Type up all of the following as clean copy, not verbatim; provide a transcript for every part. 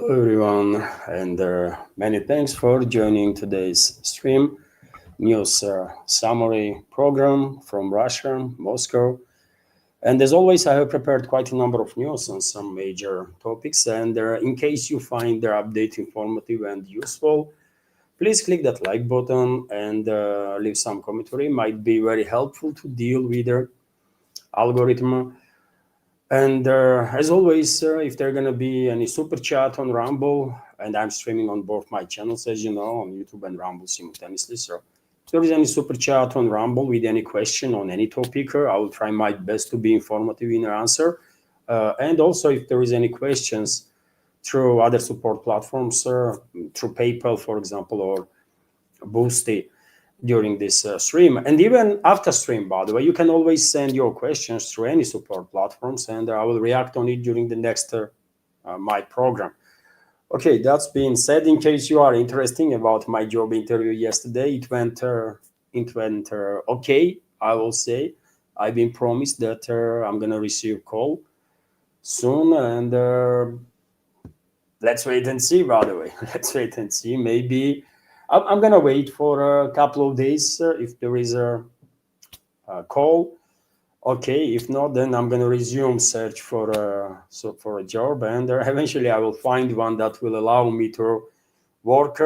Hello, everyone, and many thanks for joining today's stream news summary program from Russia, Moscow. And as always, I have prepared quite a number of news on some major topics. And in case you find the update informative and useful, please click that like button and leave some commentary. Might be very helpful to deal with the algorithm. And as always, if there are going to be any super chat on Rumble, and I'm streaming on both my channels, as you know, on YouTube and Rumble simultaneously. So if there is any super chat on Rumble with any question on any topic, I will try my best to be informative in your answer. And also, if there is any questions through other support platforms, through PayPal, for example, or Boosty, during this stream, and even after stream, by the way, you can always send your questions through any support platforms, and I will react on it during the next my program. Okay, that's being said, in case you are interested about my job interview yesterday, it went okay, I will say. I've been promised that I'm gonna receive call soon, and let's wait and see, by the way. Let's wait and see. Maybe I'm gonna wait for a couple of days if there is a call. Okay, if not, then I'm gonna resume search for a job, and eventually I will find one that will allow me to work,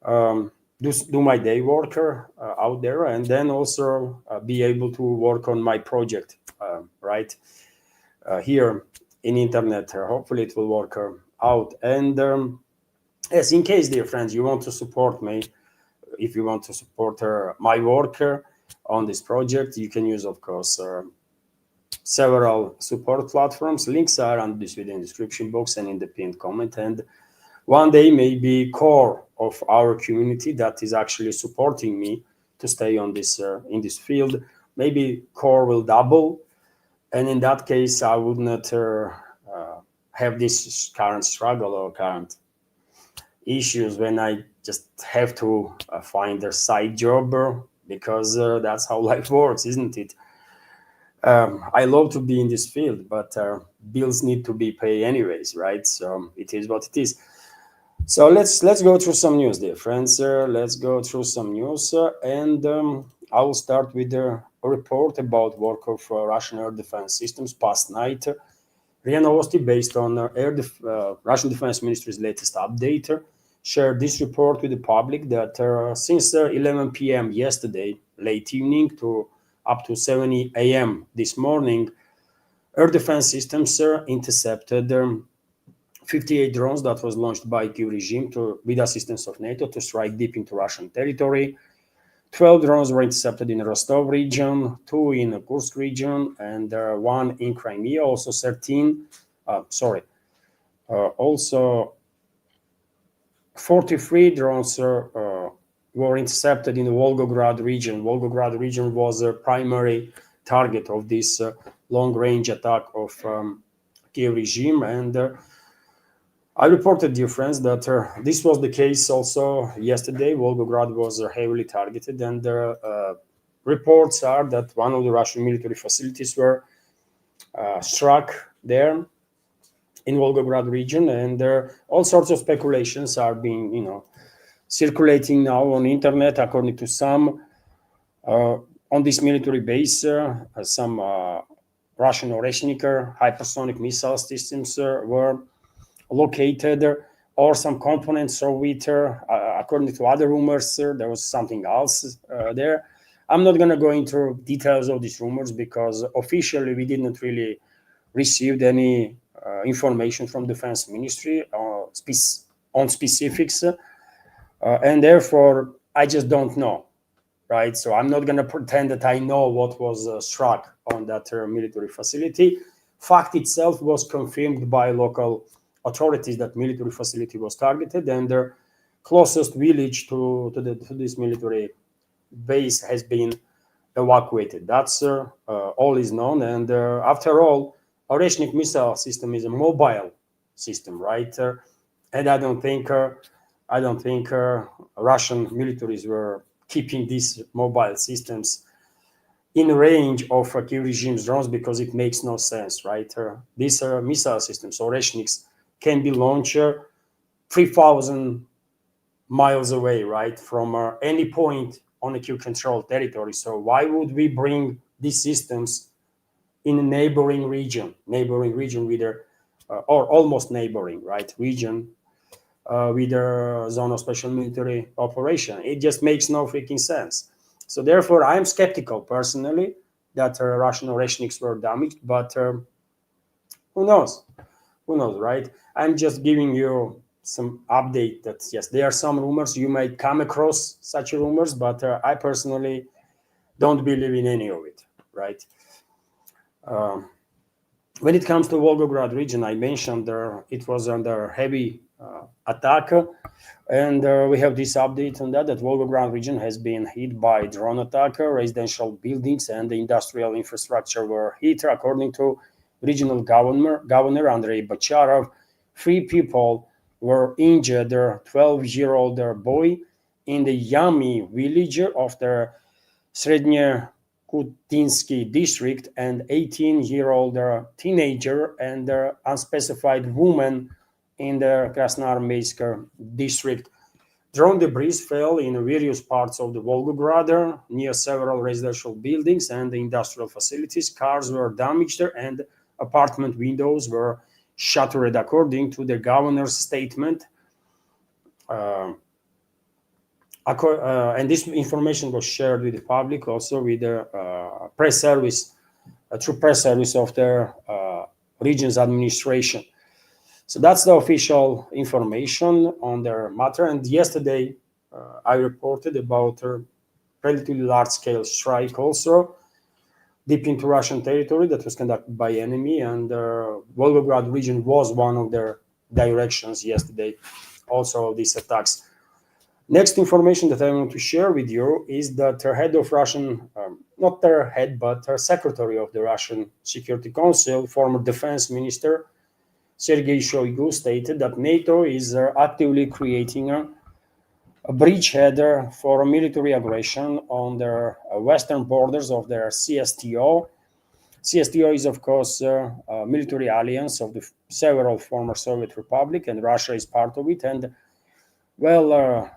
do my day work out there, and then also be able to work on my project right here in internet. Hopefully, it will work out. And yes, in case, dear friends, you want to support me, if you want to support my work on this project, you can use, of course, several support platforms. Links are on this video in the description box and in the pinned comment. And one day, maybe core of our community that is actually supporting me to stay on this in this field, maybe core will double, and in that case, I would not have this current struggle or current issues when I just have to find a side job because that's how life works, isn't it? I love to be in this field, but bills need to be paid anyways, right? So it is what it is. So let's go through some news, dear friends. Let's go through some news, and I will start with a report about work of Russian air defense systems past night. RIA Novosti, based on Russian Defense Ministry's latest update, shared this report with the public that since 11 p.m. yesterday, late evening, to up to 7 a.m. this morning, air defense systems intercepted 58 drones that was launched by Kyiv regime with assistance of NATO to strike deep into Russian territory. 12 drones were intercepted in Rostov region, 2 in the Kursk region, and 1 in Crimea. Also 43 drones were intercepted in the Volgograd region. Volgograd region was a primary target of this long-range attack of Kyiv regime, and I reported, dear friends, that this was the case also yesterday. Volgograd was heavily targeted, and reports are that one of the Russian military facilities were struck there in Volgograd region, and all sorts of speculations are being, circulating now on internet. According to some, on this military base, some Russian Oreshnik hypersonic missile systems were located, or some components of it. According to other rumors, there was something else there. I'm not going to go into details of these rumors because officially we didn't really receive any information from Defense Ministry on specifics, and therefore I just don't know, right? So I'm not going to pretend that I know what was struck on that military facility. Fact itself was confirmed by local authorities that military facility was targeted, and the closest village to this military base has been evacuated. That's all is known. And after all, Oreshnik missile system is a mobile system, right? And I don't think Russian militaries were keeping these mobile systems in range of Kyiv regime's drones because it makes no sense, right? These missile systems, Oreshniks, can be launched 3,000 miles away, right, from any point on a Q-controlled territory. So why would we bring these systems in a neighboring region with a, or almost neighboring, right, region with a zone of special military operation? It just makes no freaking sense. So therefore, I'm skeptical personally that Russian Oreshniks were damaged, but who knows? Who knows, right? I'm just giving you some update that yes, there are some rumors. You might come across such rumors, but I personally don't believe in any of it, right? Um, when it comes to Volgograd region, I mentioned there it was under heavy attack, and we have this update on that Volgograd region has been hit by drone attack. Residential buildings and the industrial infrastructure were hit, according to regional governor Andrei Bacharov. 3 people were injured. A 12-year-old boy in the Yami village of the Srednye Kutinsky district and 18-year-old teenager and unspecified woman in the Krasnoarmeysk district. Drone debris fell in various parts of the Volgograd near several residential buildings and industrial facilities. Cars were damaged and apartment windows were shattered, according to the governor's statement. And this information was shared with the public, also with the press service, through press service of the region's administration. So that's the official information on their matter. And yesterday, I reported about a relatively large-scale strike also deep into Russian territory that was conducted by enemy, and Volgograd region was one of their directions yesterday, also of these attacks. Next information that I want to share with you is that the head of Russian, not their head, but their secretary of the Russian Security Council, former defense minister, Sergei Shoigu, stated that NATO is actively creating a bridgehead for military aggression on the western borders of their CSTO. CSTO is, of course, a military alliance of the several former Soviet republics, and Russia is part of it. And well,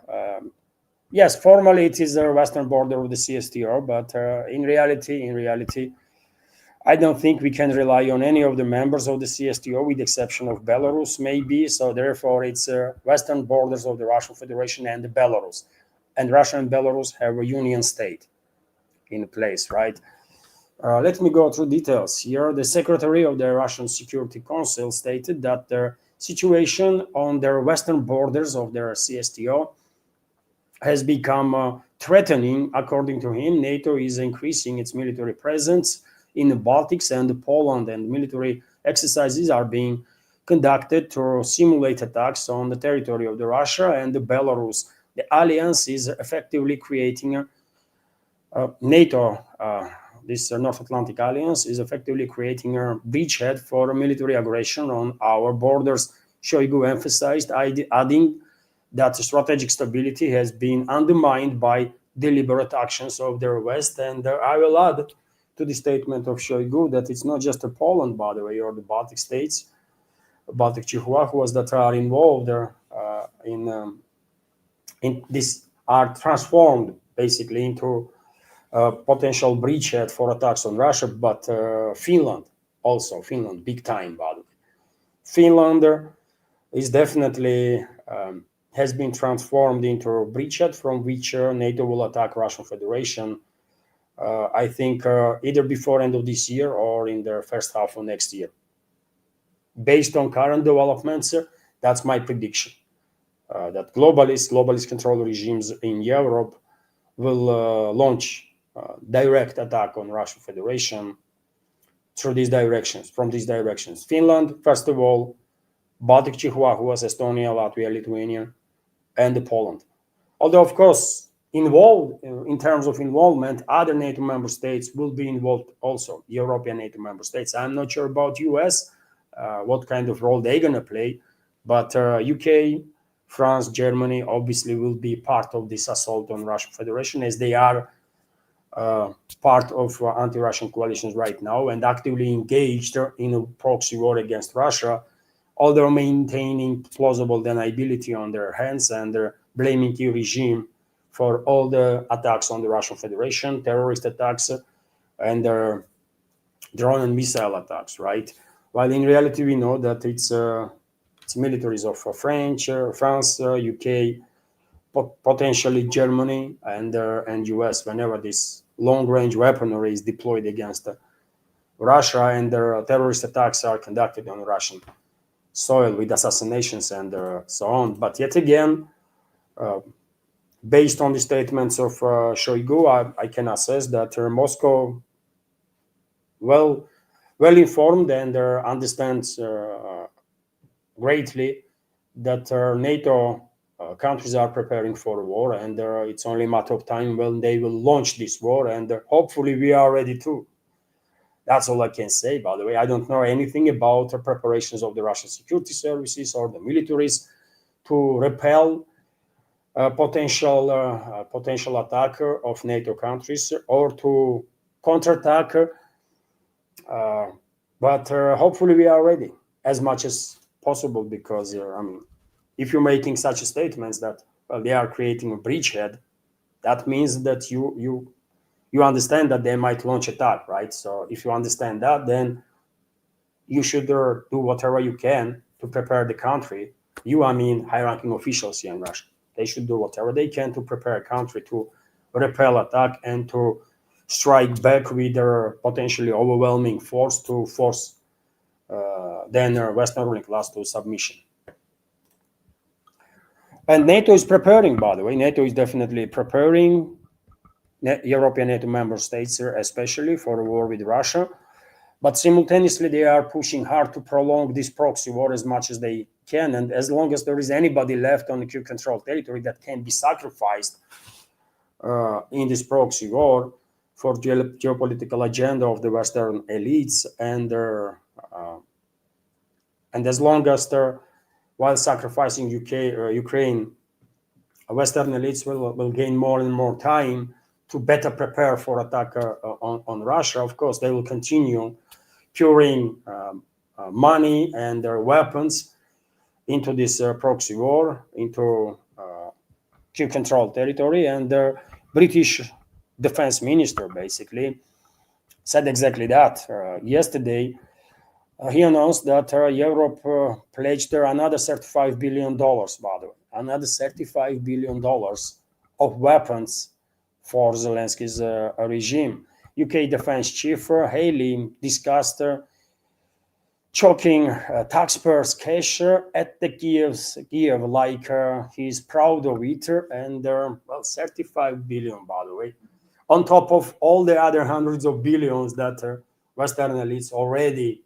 yes, formally it is the western border of the CSTO, but in reality, I don't think we can rely on any of the members of the CSTO, with the exception of Belarus, maybe. So therefore, it's western borders of the Russian Federation and the Belarus. And Russia and Belarus have a union state in place, right? Let me go through details here. The secretary of the Russian Security Council stated that the situation on their western borders of their CSTO has become threatening. According to him, NATO is increasing its military presence in the Baltics and Poland, and military exercises are being conducted to simulate attacks on the territory of the Russia and the Belarus. The alliance is effectively creating NATO, this North Atlantic Alliance, is effectively creating a beachhead for military aggression on our borders, Shoigu emphasized, adding that strategic stability has been undermined by deliberate actions of the West. And I will add to the statement of Shoigu that it's not just Poland, by the way, or the Baltic states, Baltic Chihuahuas that are involved in this, are transformed basically into potential bridgehead for attacks on Russia, but Finland, big time, by the way. Finland is definitely has been transformed into a bridgehead from which NATO will attack Russian Federation. I think either before end of this year or in the first half of next year. Based on current developments, that's my prediction. That globalist control regimes in Europe will launch direct attack on Russian Federation from these directions. Finland, first of all, Baltic Chihuahuas, Estonia, Latvia, Lithuania, and Poland. Although, of course, involved in terms of involvement, other NATO member states will be involved also, European NATO member states. I'm not sure about US, what kind of role they're going to play, but UK, France, Germany obviously will be part of this assault on Russian Federation, as they are part of anti-Russian coalitions right now and actively engaged in a proxy war against Russia. although maintaining plausible deniability on their hands and blaming Kyiv regime for all the attacks on the Russian Federation, terrorist attacks, and their drone and missile attacks, right? While in reality, we know that it's militaries of France, UK, potentially Germany, and US, whenever this long-range weaponry is deployed against Russia, and their terrorist attacks are conducted on Russian soil with assassinations and so on. But yet again, based on the statements of Shoigu, I can assess that Moscow well informed and understands greatly that NATO countries are preparing for a war, and it's only a matter of time when they will launch this war, and hopefully we are ready too. That's all I can say, by the way. I don't know anything about the preparations of the Russian security services or the militaries to repel a potential attacker of NATO countries or to counterattack. But hopefully we are ready as much as possible, because if you're making such statements that they are creating a bridgehead, that means that you understand that they might launch attack, right? So if you understand that, then you should do whatever you can to prepare the country. High-ranking officials here in Russia, they should do whatever they can to prepare a country to repel attack and to strike back with their potentially overwhelming force to force then Western ruling class to submission. And NATO is preparing, by the way. NATO is definitely preparing, European NATO member states especially, for a war with Russia. But simultaneously, they are pushing hard to prolong this proxy war as much as they can. And as long as there is anybody left on the Kyiv-controlled territory that can be sacrificed in this proxy war for geopolitical agenda of the Western elites, and as long as while sacrificing Ukraine, Western elites will gain more and more time to better prepare for attack on Russia. Of course, they will continue pouring money and their weapons into this proxy war, into Kyiv-controlled territory. And the British defense minister basically said exactly that yesterday. He announced that Europe pledged another $35 billion, by the way, another $35 billion of weapons for Zelensky's regime. UK Defense Chief Haley discussed choking taxpayers' cash at the Kiev, like he's proud of it, and 35 billion, by the way, on top of all the other hundreds of billions that Western elites already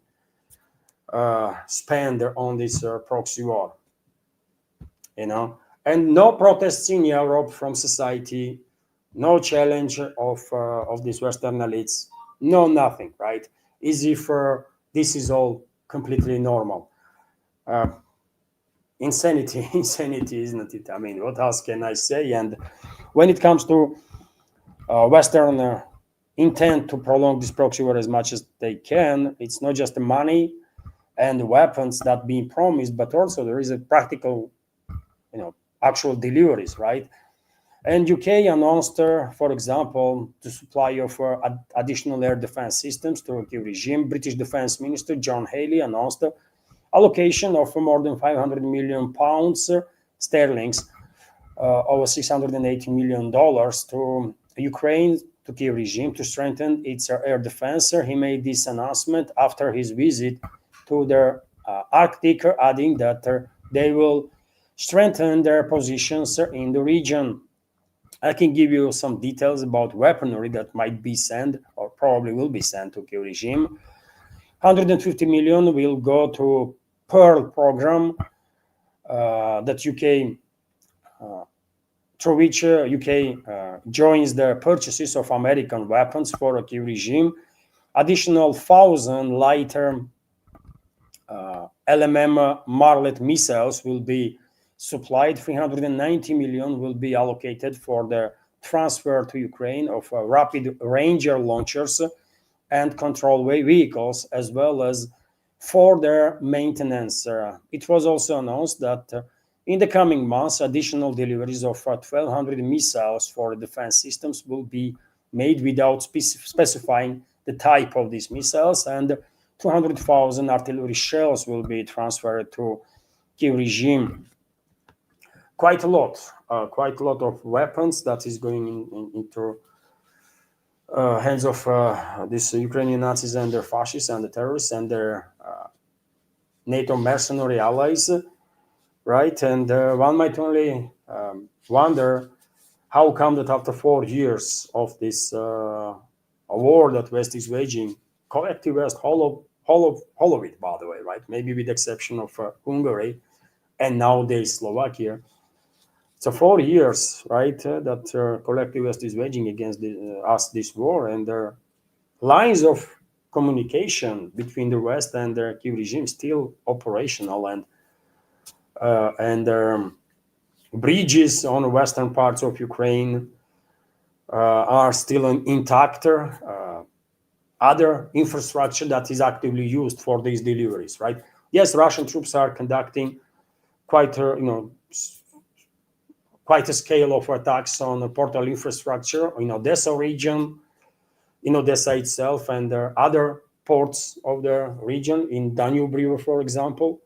spend on this proxy war, and no protests in Europe from society, no challenge of these Western elites, no nothing, right? As if this is all completely normal. Insanity, isn't it? I mean, what else can I say? And when it comes to Western intent to prolong this proxy war as much as they can, it's not just the money and the weapons that being promised, but also there is a practical, actual deliveries, right? And UK announced, for example, the supply of additional air defense systems to the Kyiv regime. British Defense Minister John Haley announced allocation of more than 500 million pounds sterlings, over $680 million to Ukraine, to Kyiv regime, to strengthen its air defense. He made this announcement after his visit to the Arctic, adding that they will strengthen their positions in the region. I can give you some details about weaponry that might be sent or probably will be sent to Kyiv regime. 150 million will go to Pearl program that UK, through which UK joins the purchases of American weapons for a Kyiv regime. Additional 1,000 lighter LMM Marlet missiles will be supplied. 390 million will be allocated for the transfer to Ukraine of rapid Ranger launchers and control vehicles, as well as for their maintenance. It was also announced that in the coming months, additional deliveries of 1,200 missiles for defense systems will be made without specifying the type of these missiles, and 200,000 artillery shells will be transferred to Kiev regime. Quite a lot of weapons that is going into hands of these Ukrainian Nazis and their fascists and the terrorists and their NATO mercenary allies, right? And one might only wonder how come that after 4 years of this war that West is waging, collective West, all of it, by the way, right? Maybe with the exception of Hungary and nowadays Slovakia. So 4 years, right, that collective West is waging against us this war, and the lines of communication between the West and the Kiev regime still operational, and bridges on the western parts of Ukraine are still intact. Other infrastructure that is actively used for these deliveries, right? Yes, Russian troops are conducting quite a scale of attacks on the portal infrastructure in Odessa region, in Odessa itself, and other ports of the region in Danube River, for example.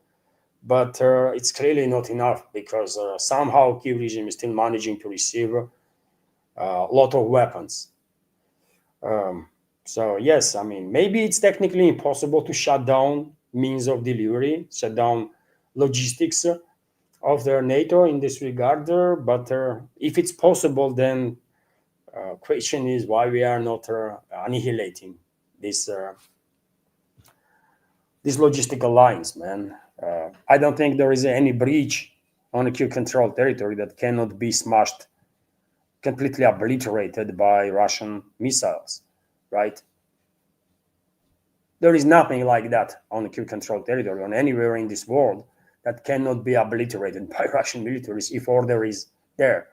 But it's clearly not enough, because somehow Kiev regime is still managing to receive a lot of weapons. So yes, I mean, maybe it's technically impossible to shut down means of delivery, shut down logistics of their NATO in this regard, but if it's possible, then question is why we are not annihilating these logistical lines, man. I don't think there is any breach on a Kiev-controlled territory that cannot be smashed, completely obliterated by Russian missiles, right? There is nothing like that on the Kiev-controlled territory, on anywhere in this world, that cannot be obliterated by Russian militaries if order is there.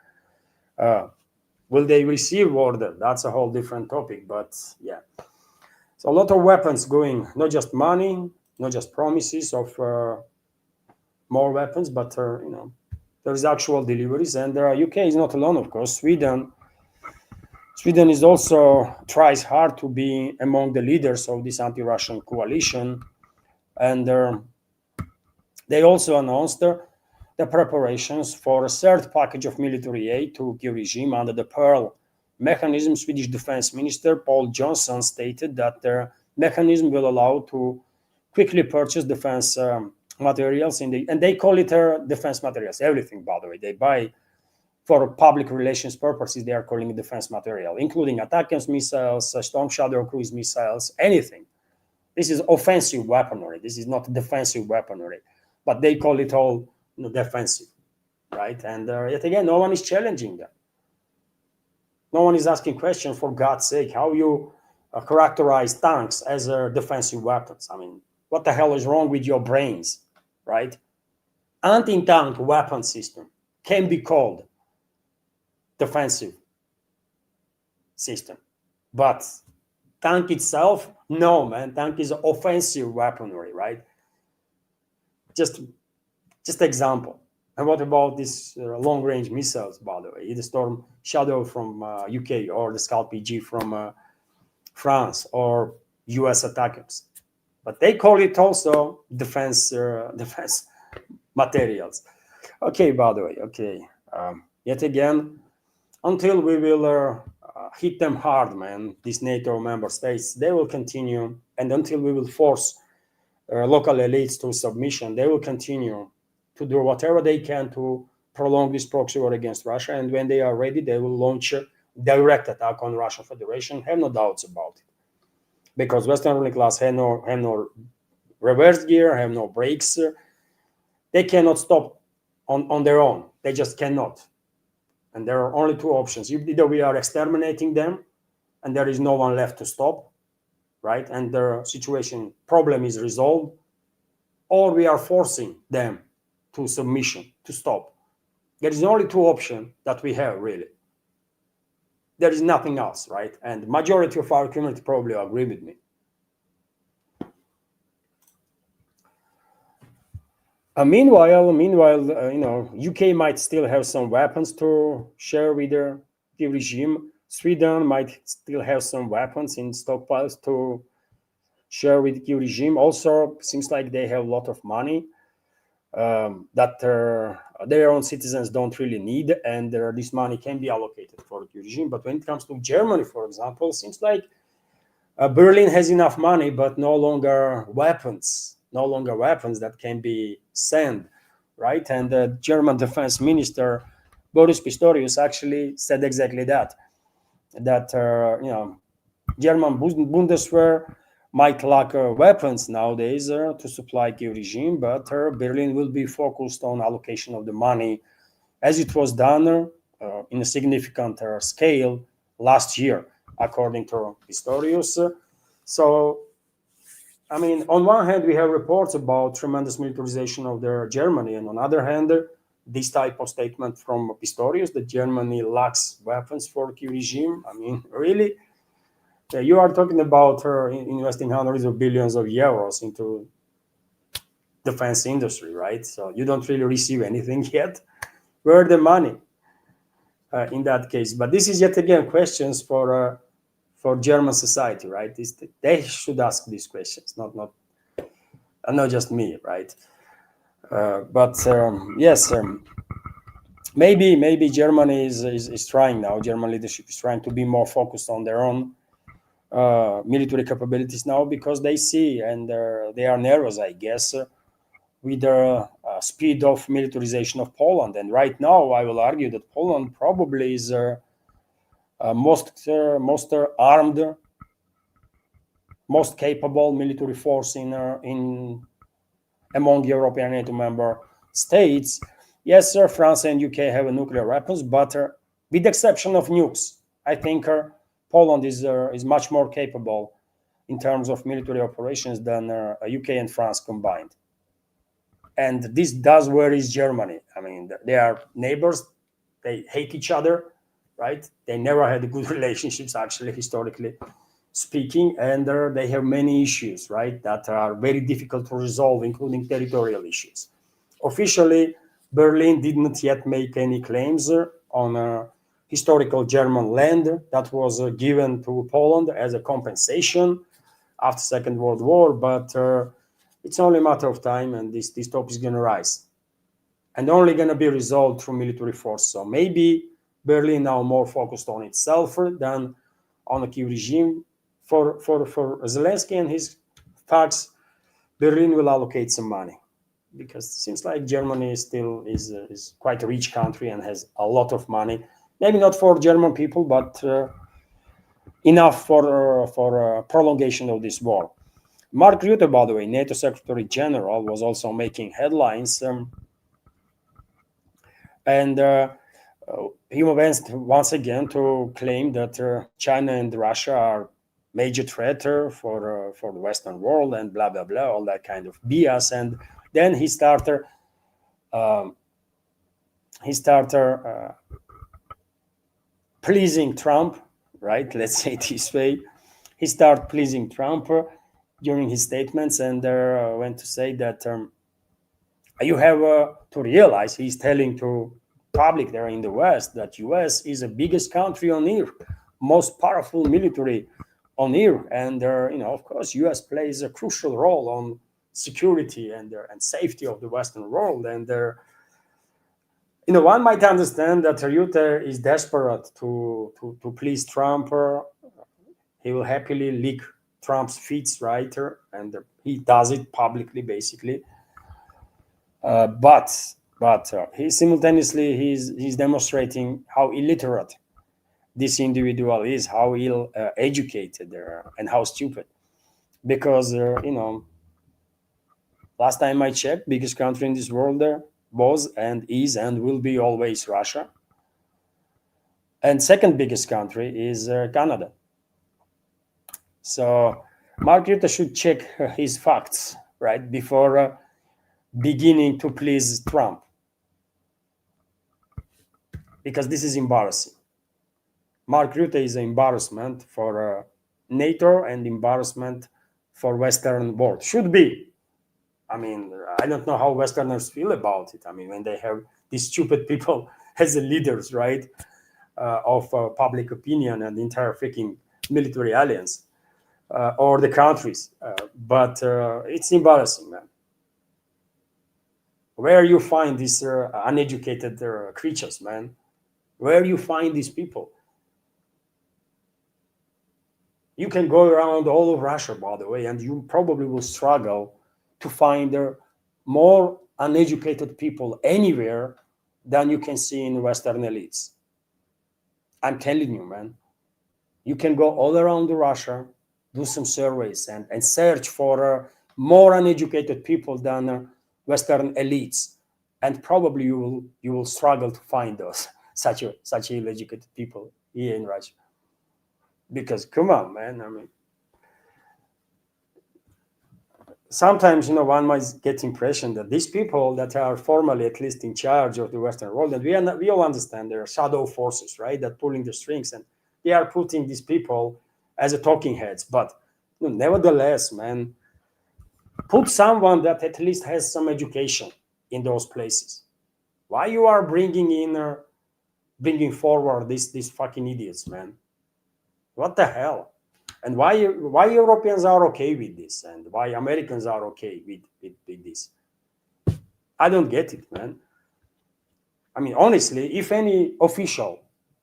Will they receive order? That's a whole different topic, but yeah. So a lot of weapons going, not just money, not just promises of more weapons, but there's actual deliveries. And UK is not alone, of course. Sweden is also tries hard to be among the leaders of this anti-Russian coalition, and they also announced the preparations for a third package of military aid to Kiev regime under the Pearl mechanism. Swedish Defense Minister Paul Johnson stated that their mechanism will allow to quickly purchase defense materials and they call it defense materials. Everything, by the way, they buy for public relations purposes. They are calling it defense material, including ATACMS missiles, Storm Shadow cruise missiles, anything. This is offensive weaponry. This is not defensive weaponry, but they call it all defensive, right? And yet again, no one is challenging them. No one is asking questions, for God's sake, how you characterize tanks as defensive weapons. I mean, what the hell is wrong with your brains, right? Anti-tank weapon system can be called defensive system, but tank itself, no, man. Tank is offensive weaponry, right? Just example. And what about these long-range missiles, by the way? The Storm Shadow from UK, or the Scalp PG from France, or US ATACMS. But they call it also defense materials. Okay, by the way, okay. Yet again, until we will hit them hard, man, these NATO member states, they will continue. And until we will force local elites to submission, they will continue to do whatever they can to prolong this proxy war against Russia. And when they are ready, they will launch a direct attack on Russian Federation. Have no doubts about it. Because Western ruling class have no reverse gear, have no brakes. They cannot stop on their own. They just cannot. And there are only two options. Either we are exterminating them and there is no one left to stop, right? And the problem is resolved, or we are forcing them to submission, to stop. There is only two options that we have, really. There is nothing else, right? And the majority of our community probably agree with me. Meanwhile, UK might still have some weapons to share with the regime. Sweden might still have some weapons in stockpiles to share with the regime. Also, seems like they have a lot of money that their own citizens don't really need, and this money can be allocated for the regime. But when it comes to Germany, for example, seems like Berlin has enough money, but no longer weapons that can be sent, right? And the German defense minister Boris Pistorius actually said exactly that. That German Bundeswehr might lack weapons nowadays to supply Kiev regime, but Berlin will be focused on allocation of the money, as it was done in a significant scale last year, according to Pistorius. So, I mean, on one hand, we have reports about tremendous militarization of Germany, and on the other hand, this type of statement from Pistorius that Germany lacks weapons for Kiev regime. I mean, really? You are talking about investing hundreds of billions of euros into defense industry, right? So you don't really receive anything yet. Where the money in that case? But this is yet again questions for German society, right? They should ask these questions, not just me, right? But yes, maybe Germany is trying now. German leadership is trying to be more focused on their own military capabilities now, because they see, and they are nervous, I guess, with the speed of militarization of Poland. And right now, I will argue that Poland probably is most armed, most capable military force in among European NATO member states. Yes, sir, France and UK have nuclear weapons, but with the exception of nukes, I think Poland is much more capable in terms of military operations than UK and France combined. And this does worries Germany. I mean, they are neighbors, they hate each other, right? They never had good relationships, actually, historically speaking, and they have many issues, right, that are very difficult to resolve, including territorial issues. Officially, Berlin didn't yet make any claims on historical German land that was given to Poland as a compensation after Second World War, but it's only a matter of time, and this topic is going to rise, and only going to be resolved through military force. So maybe Berlin now more focused on itself than on a Kiev regime. For Zelensky and his thugs, Berlin will allocate some money, because it seems like Germany still is quite a rich country and has a lot of money. Maybe not for German people, but enough for prolongation of this war. Mark Rutte, by the way, NATO Secretary General, was also making headlines, and he went once again to claim that China and Russia are major threat for the Western world, and blah blah blah, all that kind of BS. And then he started pleasing Trump, right? Let's say it this way. He started pleasing Trump during his statements, and went to say that you have to realize, he's telling to public there in the West, that US is the biggest country on earth, most powerful military on earth, and of course, US plays a crucial role on security and safety of the Western world. And one might understand that Rutte is desperate to please Trump. He will happily lick Trump's feet, right? And he does it publicly, basically. But he simultaneously he's demonstrating how illiterate this individual is, how ill educated and how stupid. Because last time I checked, biggest country in this world was and is and will be always Russia. And second biggest country is Canada. So Mark Rutte should check his facts, right, before beginning to please Trump, because this is embarrassing. Mark Rutte is an embarrassment for NATO and embarrassment for Western world. Should be. I mean, I don't know how Westerners feel about it. I mean, when they have these stupid people as the leaders, right, of public opinion and the entire freaking military alliance or the countries. But it's embarrassing, man. Where you find these uneducated creatures, man? Where you find these people? You can go around all of Russia, by the way, and you probably will struggle to find more uneducated people anywhere than you can see in Western elites. I'm telling you, man. You can go all around Russia, do some surveys, and search for more uneducated people than Western elites, and probably you will struggle to find those such ill-educated people here in Russia. Because come on, man, I mean, sometimes one might get impression that these people that are formally at least in charge of the Western world, and we all understand there are shadow forces, right, that pulling the strings, and they are putting these people as a talking heads. But nevertheless, man, put someone that at least has some education in those places. Why you are bringing forward these fucking idiots, man? What the hell? And why Europeans are okay with this, and why Americans are okay with this? I don't get it, man. I mean, honestly, if any official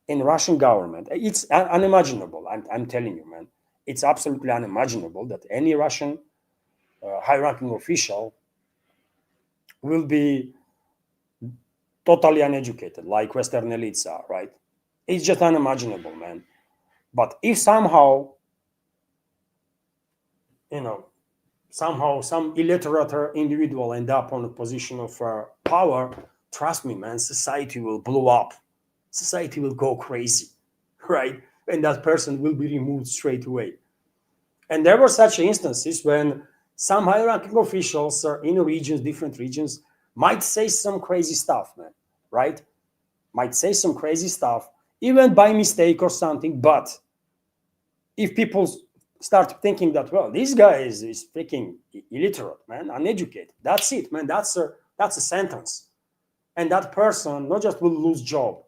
in Russian government, it's unimaginable. I'm telling you, man, it's absolutely unimaginable that any Russian high-ranking official will be totally uneducated like Western elites are, right? It's just unimaginable, man. But if somehow, you know, somehow some illiterate individual end up on a position of power, trust me, man, society will blow up. Society will go crazy, right? And that person will be removed straight away. And there were such instances when some high-ranking officials in regions, different regions, might say some crazy stuff, man, right? Might say some crazy stuff, even by mistake or something. But if people start thinking that, well, this guy is freaking illiterate, man, uneducated, that's it, man, that's a sentence. And that person not just will lose job,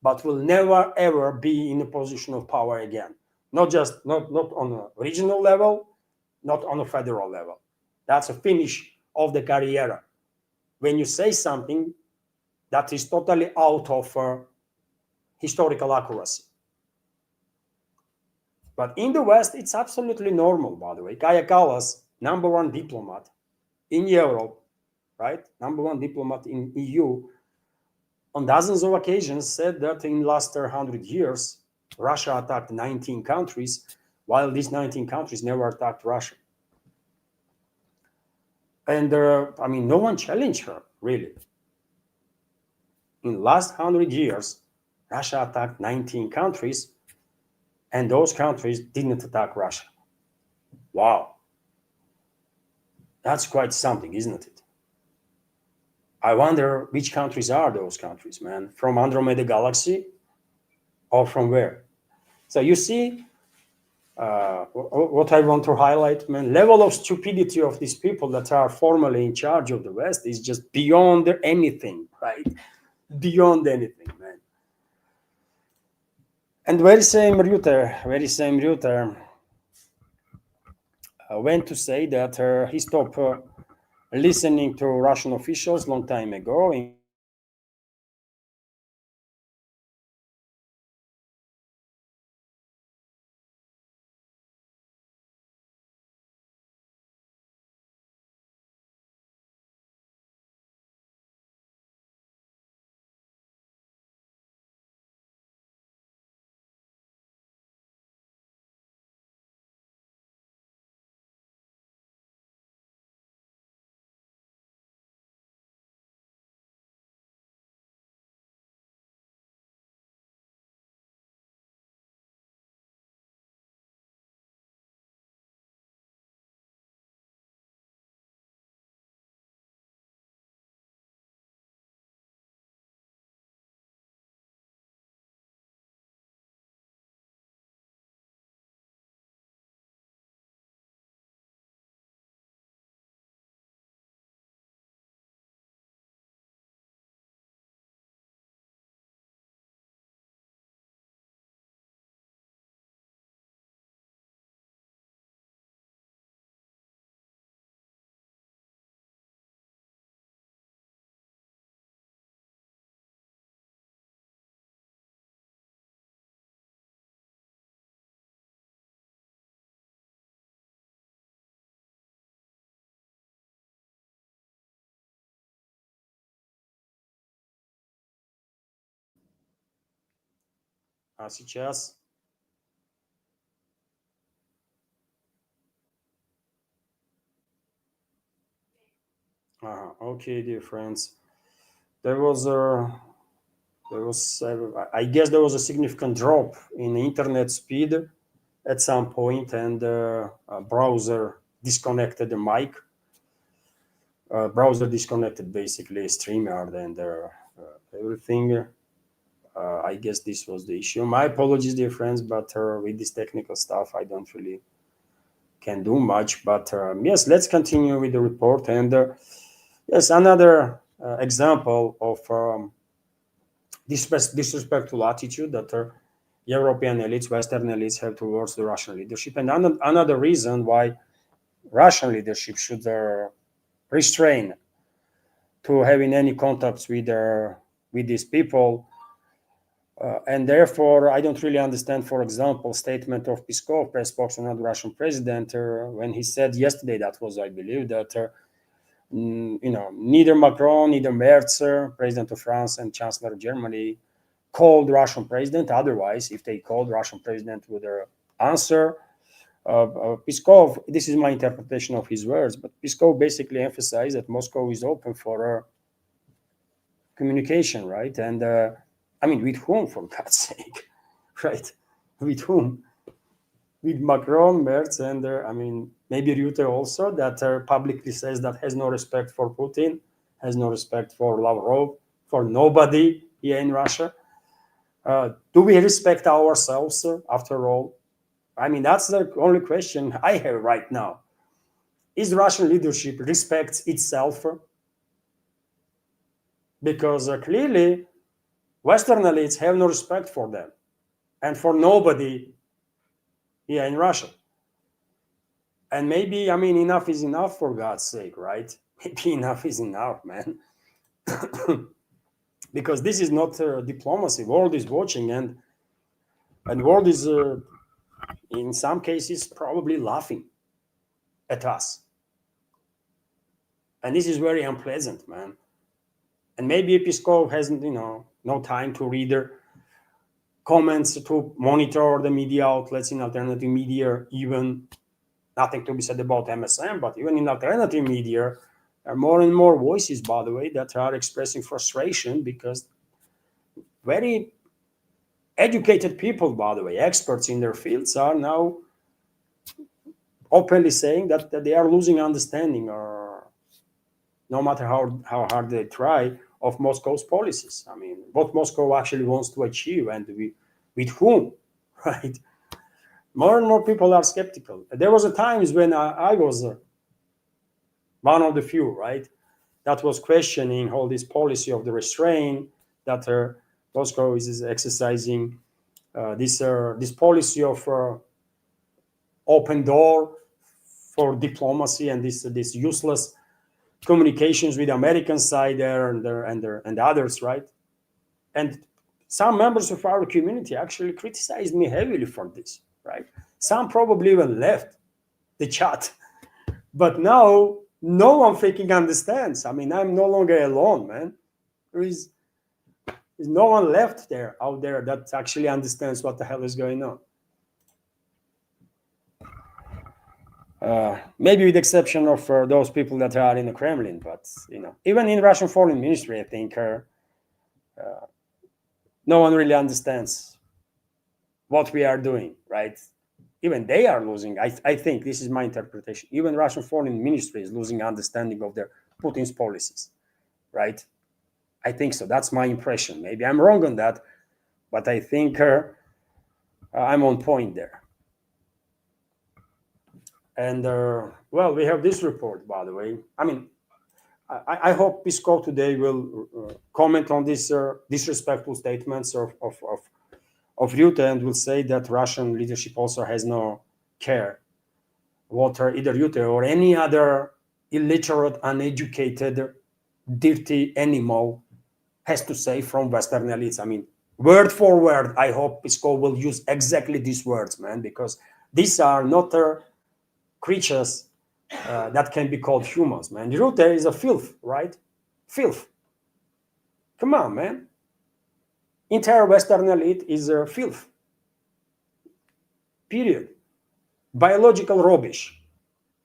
but will never ever be in a position of power again. Not on a regional level, not on a federal level. That's a finish of the career. When you say something that is totally out of historical accuracy. But in the West, it's absolutely normal, by the way. Kaya Kallas, number one diplomat in Europe, right? Number one diplomat in EU, on dozens of occasions said that in last 100 years, Russia attacked 19 countries, while these 19 countries never attacked Russia. And I mean, no one challenged her, really. In last 100 years, Russia attacked 19 countries, and those countries didn't attack Russia. Wow. That's quite something, isn't it? I wonder which countries are those countries, man? From Andromeda Galaxy or from where? So you see, what I want to highlight, man, level of stupidity of these people that are formally in charge of the West is just beyond anything, right? Beyond anything, man. And very same Reuter went to say that he stopped listening to Russian officials long time ago, including А сейчас? Okay, dear friends. There was a I guess there was a significant drop in internet speed at some point, and browser disconnected the mic. Browser disconnected basically StreamYard and everything. I guess this was the issue. My apologies, dear friends, but with this technical stuff, I don't really can do much. But yes, let's continue with the report. And yes, another example of disrespectful attitude that European elites, Western elites have towards the Russian leadership. And another reason why Russian leadership should restrain to having any contacts with these people. And therefore, I don't really understand, for example, statement of Peskov, press spokesman of the Russian president, when he said yesterday, that was, I believe, that neither Macron, neither Merz, president of France and chancellor of Germany, called Russian president. Otherwise, if they called Russian president with their answer, Peskov, this is my interpretation of his words, but Peskov basically emphasized that Moscow is open for communication, right? And I mean, with whom, for God's sake, right? With whom? With Macron, Merz, and I mean, maybe Rutte also, that publicly says that has no respect for Putin, has no respect for Lavrov, for nobody here in Russia. Do we respect ourselves, after all? I mean, that's the only question I have right now. Is Russian leadership respects itself? Because clearly, Western elites have no respect for them and for nobody here in Russia. And maybe, I mean, enough is enough, for God's sake, right? Maybe enough is enough, man. Because this is not diplomacy. World is watching, and world is, in some cases, probably laughing at us. And this is very unpleasant, man. And maybe Peskov hasn't, no time to read their comments, to monitor the media outlets in alternative media, even nothing to be said about MSM, but even in alternative media, there are more and more voices, by the way, that are expressing frustration because very educated people, by the way, experts in their fields, are now openly saying that they are losing understanding, or no matter how hard they try, of Moscow's policies. I mean, what Moscow actually wants to achieve and with whom, right? More and more people are skeptical. There was a times when I was one of the few, right, that was questioning all this policy of the restraint that Moscow is exercising, this policy of open door for diplomacy, and this useless communications with the American side there and others, right? And some members of our community actually criticized me heavily for this, right? Some probably even left the chat. But now no one freaking understands. I mean, I'm no longer alone, man. There is no one left there out there that actually understands what the hell is going on. Maybe with the exception of those people that are in the Kremlin, but even in Russian foreign ministry, I think no one really understands what we are doing, right? Even they are losing. I think this is my interpretation. Even Russian foreign ministry is losing understanding of their Putin's policies, right? I think so. That's my impression. Maybe I'm wrong on that, but I think I'm on point there. And well, we have this report, by the way. I mean, I hope Peskov today will comment on these disrespectful statements of Rutte, and will say that Russian leadership also has no care what either Rutte or any other illiterate, uneducated, dirty animal has to say from Western elites. I mean, word for word, I hope Peskov will use exactly these words, man, because these are not creatures that can be called humans, man. Rutte is a filth, right? Filth. Come on, man. Entire Western elite is filth. period. Biological rubbish,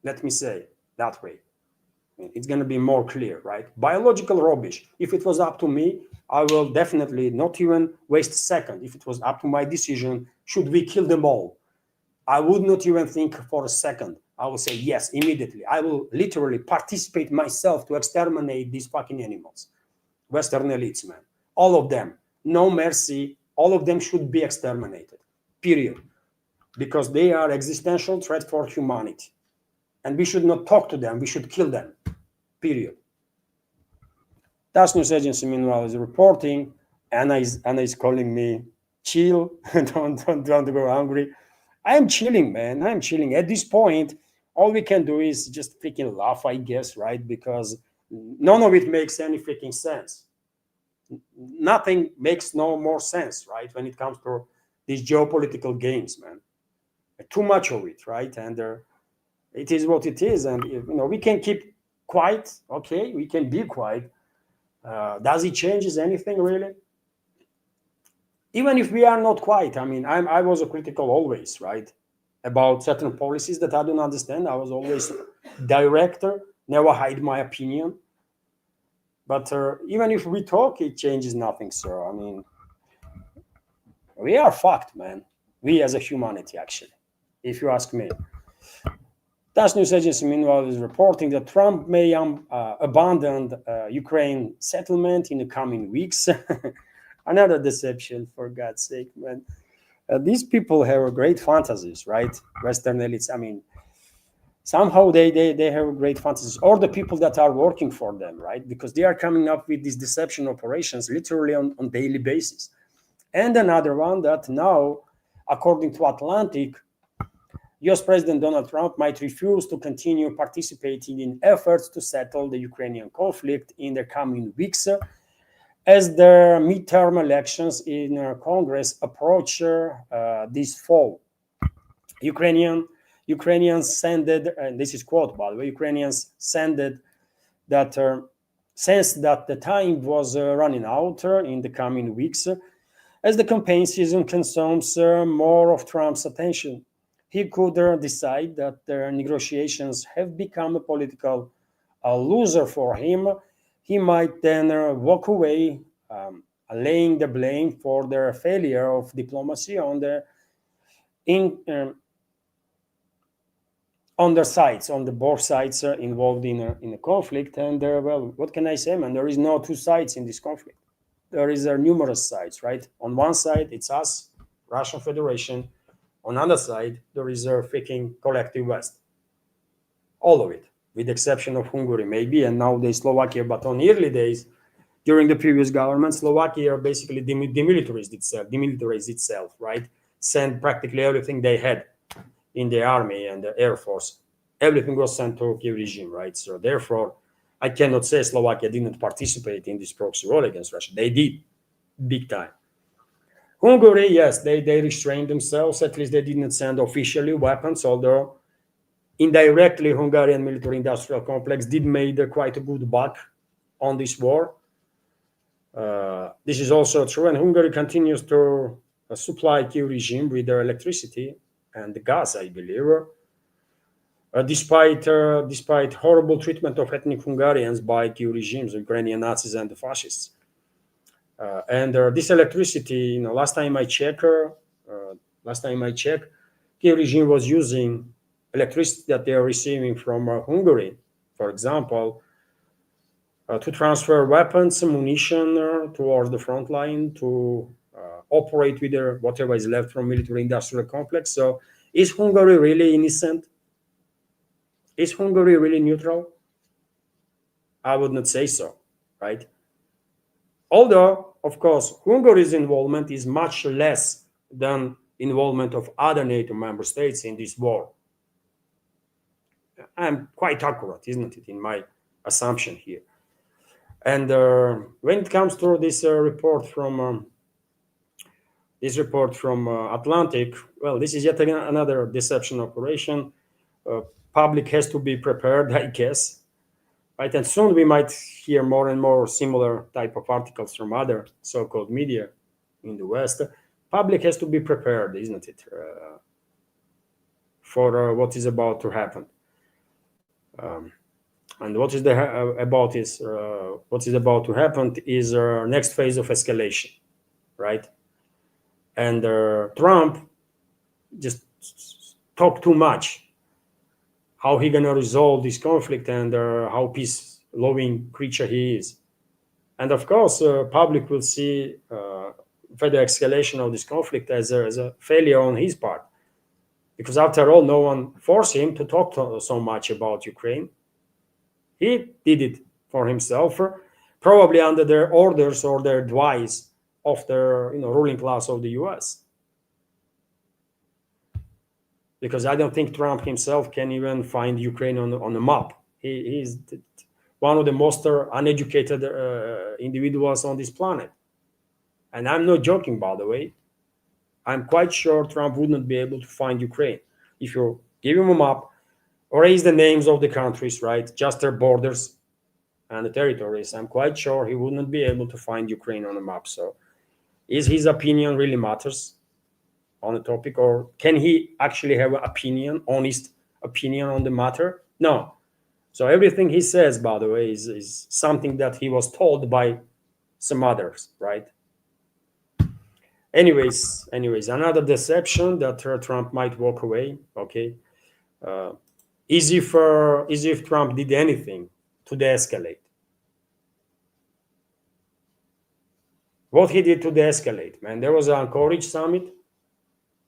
let me say that way. It's going to be more clear, right? Biological rubbish. If it was up to me, I will definitely not even waste a second. If it was up to my decision, should we kill them all? I would not even think for a second. I will say yes immediately. I will literally participate myself to exterminate these fucking animals. Western elites, man. All of them. No mercy. All of them should be exterminated. Period. Because they are existential threat for humanity. And we should not talk to them. We should kill them. Period. TASS News Agency, meanwhile, is reporting. Anna is calling me, chill, don't go hungry. I'm chilling, man. I'm chilling. At this point, all we can do is just freaking laugh, I guess, right? Because none of it makes any freaking sense. Nothing makes no more sense, right? When it comes to these geopolitical games, man. Too much of it, right? And it is what it is. And, we can keep quiet. Okay, we can be quiet. Does it changes anything, really? Even if we are not quiet, I mean, I was a critical always, right? About certain policies that I don't understand. I was always director, never hide my opinion. But even if we talk, it changes nothing, sir. I mean, we are fucked, man. We as a humanity, actually, if you ask me. TASS News Agency, meanwhile, is reporting that Trump may abandon Ukraine settlement in the coming weeks. Another deception, for God's sake, man. These people have great fantasies, right? Western elites. I mean, somehow they have great fantasies, or the people that are working for them, right? Because they are coming up with these deception operations literally on daily basis. And another one that now, according to Atlantic, US President Donald Trump might refuse to continue participating in efforts to settle the Ukrainian conflict in the coming weeks as the midterm elections in Congress approach this fall. Ukrainians sended, and this is quote by the way, Ukrainians sended that sense that the time was running out in the coming weeks as the campaign season consumes more of Trump's attention. He could decide that the negotiations have become a political loser for him. He might then walk away, laying the blame for their failure of diplomacy on the sides, on the both sides involved in a conflict. And well, what can I say, man? There is no two sides in this conflict. There is numerous sides, right? On one side, it's us, Russian Federation. On the other side, there is a freaking collective West. All of it, with the exception of Hungary, maybe, and nowadays Slovakia. But on early days, during the previous government, Slovakia basically demilitarized itself, right? Sent practically everything they had in the army and the air force. Everything was sent to Kiev regime, right? So therefore, I cannot say Slovakia didn't participate in this proxy war against Russia. They did, big time. Hungary, yes, they restrained themselves. At least they didn't send officially weapons, although indirectly Hungarian military-industrial complex did made quite a good buck on this war. This is also true, and Hungary continues to supply Kiev regime with their electricity and the gas, I believe, despite horrible treatment of ethnic Hungarians by Kiev regimes, Ukrainian Nazis and the fascists. And this electricity, last time I checked, Kiev regime was using electricity that they are receiving from Hungary, for example, to transfer weapons, ammunition towards the front line, to operate with whatever is left from military-industrial complex. So is Hungary really innocent? Is Hungary really neutral? I would not say so, right? Although, of course, Hungary's involvement is much less than involvement of other NATO member states in this war. I'm quite accurate, isn't it, in my assumption here? And when it comes to this report from Atlantic, well, this is yet again another deception operation. Public has to be prepared, I guess, right? And soon we might hear more and more similar type of articles from other so-called media in the West. Public has to be prepared, isn't it? for what is about to happen. And what is what is about to happen is next phase of escalation, right? And Trump just talk too much. How he gonna resolve this conflict and how peace-loving creature he is. And of course, public will see further escalation of this conflict as a failure on his part, because after all, no one forced him to talk so much about Ukraine. He did it for himself, probably under their orders or their advice of the ruling class of the U.S. Because I don't think Trump himself can even find Ukraine on the map. He's one of the most uneducated individuals on this planet. And I'm not joking, by the way. I'm quite sure Trump wouldn't be able to find Ukraine. If you give him a map, erase the names of the countries, right? Just their borders and the territories. I'm quite sure he wouldn't be able to find Ukraine on the map. So is his opinion really matters on the topic, or can he actually have an opinion, honest opinion on the matter? No. So everything he says, by the way, is something that he was told by some others, right? Anyways, another deception that Trump might walk away. Okay, is if Trump did anything to de-escalate. What he did to de-escalate, man. There was an Anchorage summit,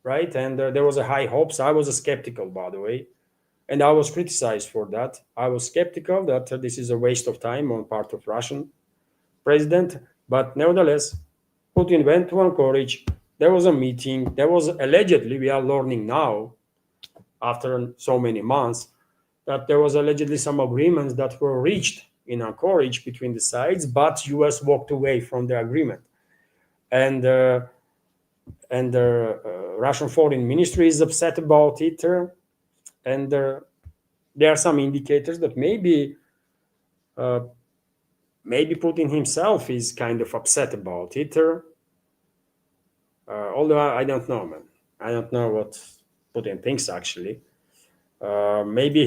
right? And there was a high hopes. I was a skeptical, by the way, and I was criticized for that. I was skeptical that this is a waste of time on part of Russian president, but nevertheless, Putin went to Anchorage. There was a meeting. There was allegedly, we are learning now, after so many months, that there was allegedly some agreements that were reached in Anchorage between the sides, but US walked away from the agreement. And the Russian Foreign Ministry is upset about it. And there are some indicators that maybe Putin himself is kind of upset about it. Although I don't know, man. I don't know what Putin thinks actually. Maybe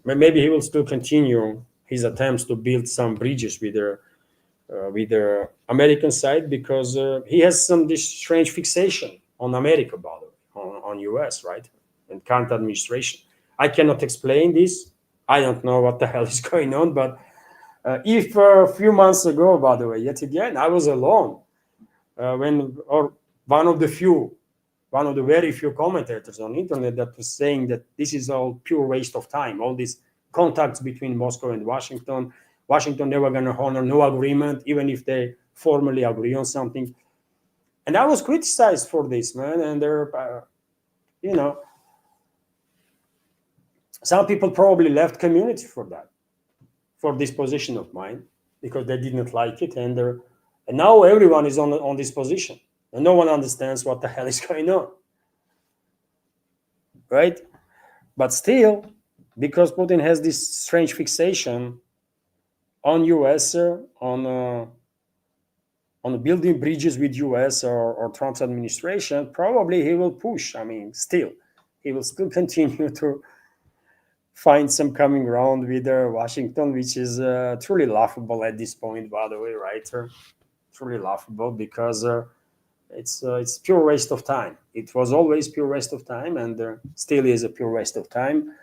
maybe he will still continue his attempts to build some bridges with the American side, because he has this strange fixation on America, by the way, on US, right, and current administration. I cannot explain this. I don't know what the hell is going on, but if a few months ago, by the way, yet again, I was alone one of the very few commentators on internet that was saying that this is all pure waste of time. All these contacts between Moscow and Washington never going to honor no agreement, even if they formally agree on something. And I was criticized for this, man. And there, some people probably left community for that, for this position of mine, because they didn't like it. And now everyone is on this position, and no one understands what the hell is going on, right? But still, because Putin has this strange fixation on US, on building bridges with US or Trump's administration, probably he will push. I mean, he will still continue to find some common ground with Washington, which is truly laughable at this point, by the way, right? Truly laughable, because it's pure waste of time. It was always pure waste of time, and still is a pure waste of time.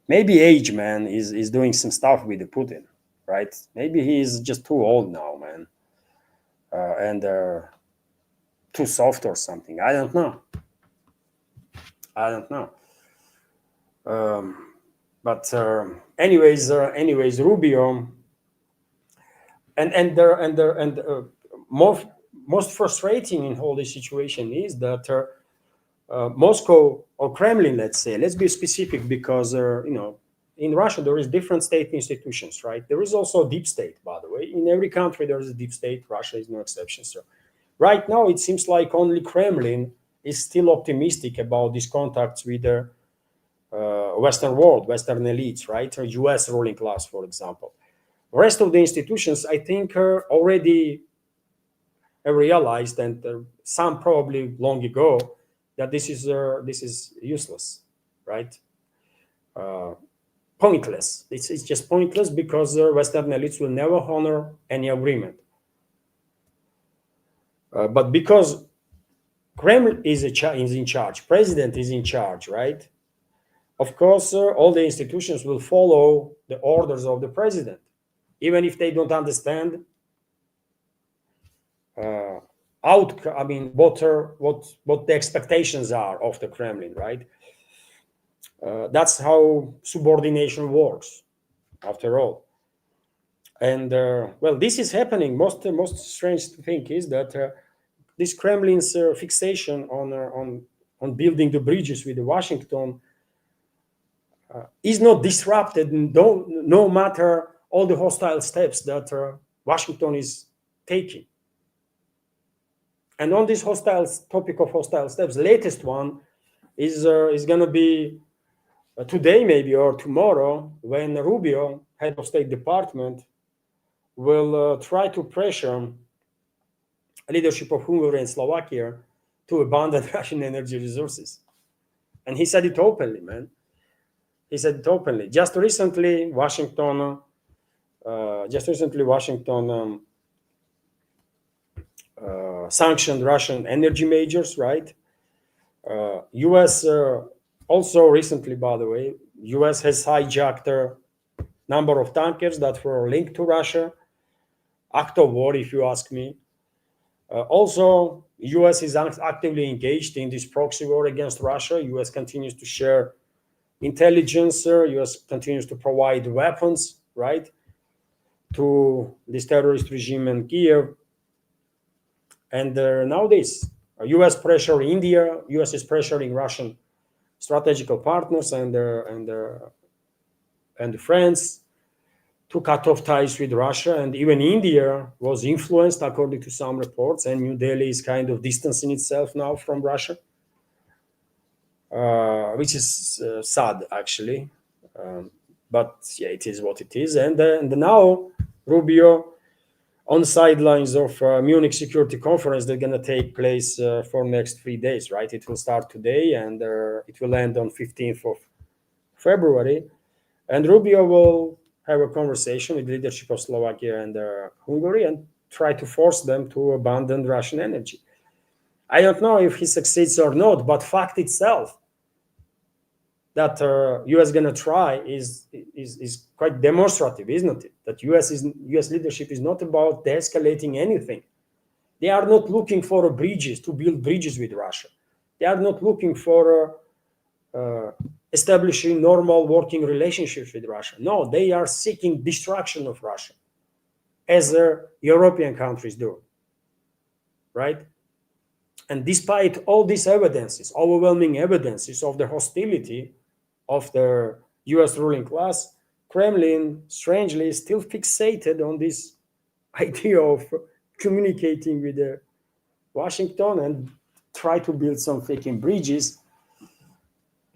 Maybe age, man, is doing some stuff with the Putin, right? Maybe he's just too old now, man, and too soft or something. I don't know. But anyways, Rubio, and most frustrating in all this situation is that Moscow or Kremlin, let's be specific, because in Russia there is different state institutions, right? There is also a deep state, by the way. In every country there is a deep state. Russia is no exception. So right now it seems like only Kremlin is still optimistic about these contacts with the Western world, Western elites, right? Or US ruling class, for example. The rest of the institutions, I think, already realized, and some probably long ago, that this is useless, right? Pointless. It's just pointless because Western elites will never honor any agreement. But because Kremlin is in charge, president is in charge, right? Of course, all the institutions will follow the orders of the president, even if they don't understand what the expectations are of the Kremlin, right? That's how subordination works, after all. And well, this is happening. Most strange thing is that this Kremlin's fixation on building the bridges with Washington is not disrupted, no matter all the hostile steps that Washington is taking. And on this topic of hostile steps, latest one is going to be today maybe or tomorrow, when Rubio, head of State Department, will try to pressure leadership of Hungary and Slovakia to abandon Russian energy resources. And he said it openly, man. He said it openly. Just recently, Washington sanctioned Russian energy majors, right? U.S. Also recently, by the way, U.S. has hijacked a number of tankers that were linked to Russia. Act of war, if you ask me. Also, U.S. is actively engaged in this proxy war against Russia. U.S. continues to share intelligence. U.S. continues to provide weapons, right, to this terrorist regime in Kiev. And nowadays, U.S. pressure India. U.S. is pressuring Russian strategical partners and France to cut off ties with Russia. And even India was influenced, according to some reports, and New Delhi is kind of distancing itself now from Russia, which is sad, actually. But yeah, it is what it is. And now Rubio, on the sidelines of Munich Security Conference, they're going to take place for next 3 days, right? It will start today and it will end on 15th of February. And Rubio will have a conversation with the leadership of Slovakia and Hungary and try to force them to abandon Russian energy. I don't know if he succeeds or not, but fact itself that U.S. gonna try is quite demonstrative, isn't it? That U.S. leadership is not about de-escalating anything. They are not looking for to build bridges with Russia. They are not looking for establishing normal working relationships with Russia. No, they are seeking destruction of Russia, as European countries do, right? And despite all these evidences, overwhelming evidences of the hostility of the US ruling class, Kremlin, strangely, is still fixated on this idea of communicating with Washington and try to build some freaking bridges.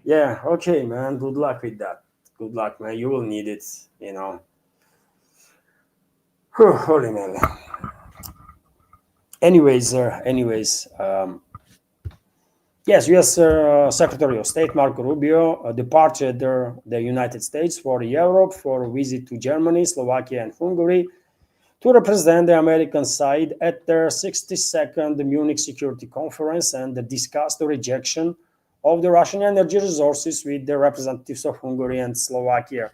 Yeah, okay, man, good luck with that. Good luck, man. You will need it, you know. Whew, holy man. Anyways, yes, U.S. Secretary of State Marco Rubio departed the United States for Europe for a visit to Germany, Slovakia, and Hungary to represent the American side at their 62nd Munich Security Conference and discuss the rejection of the Russian energy resources with the representatives of Hungary and Slovakia.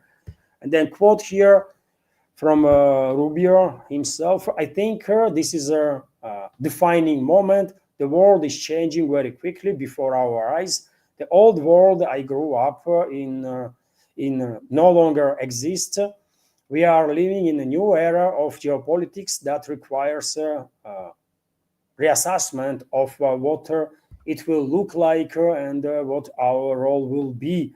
And then quote here from Rubio himself, I think this is a defining moment. The world is changing very quickly before our eyes. The old world I grew up in no longer exists. We are living in a new era of geopolitics that requires reassessment of what it will look like and what our role will be.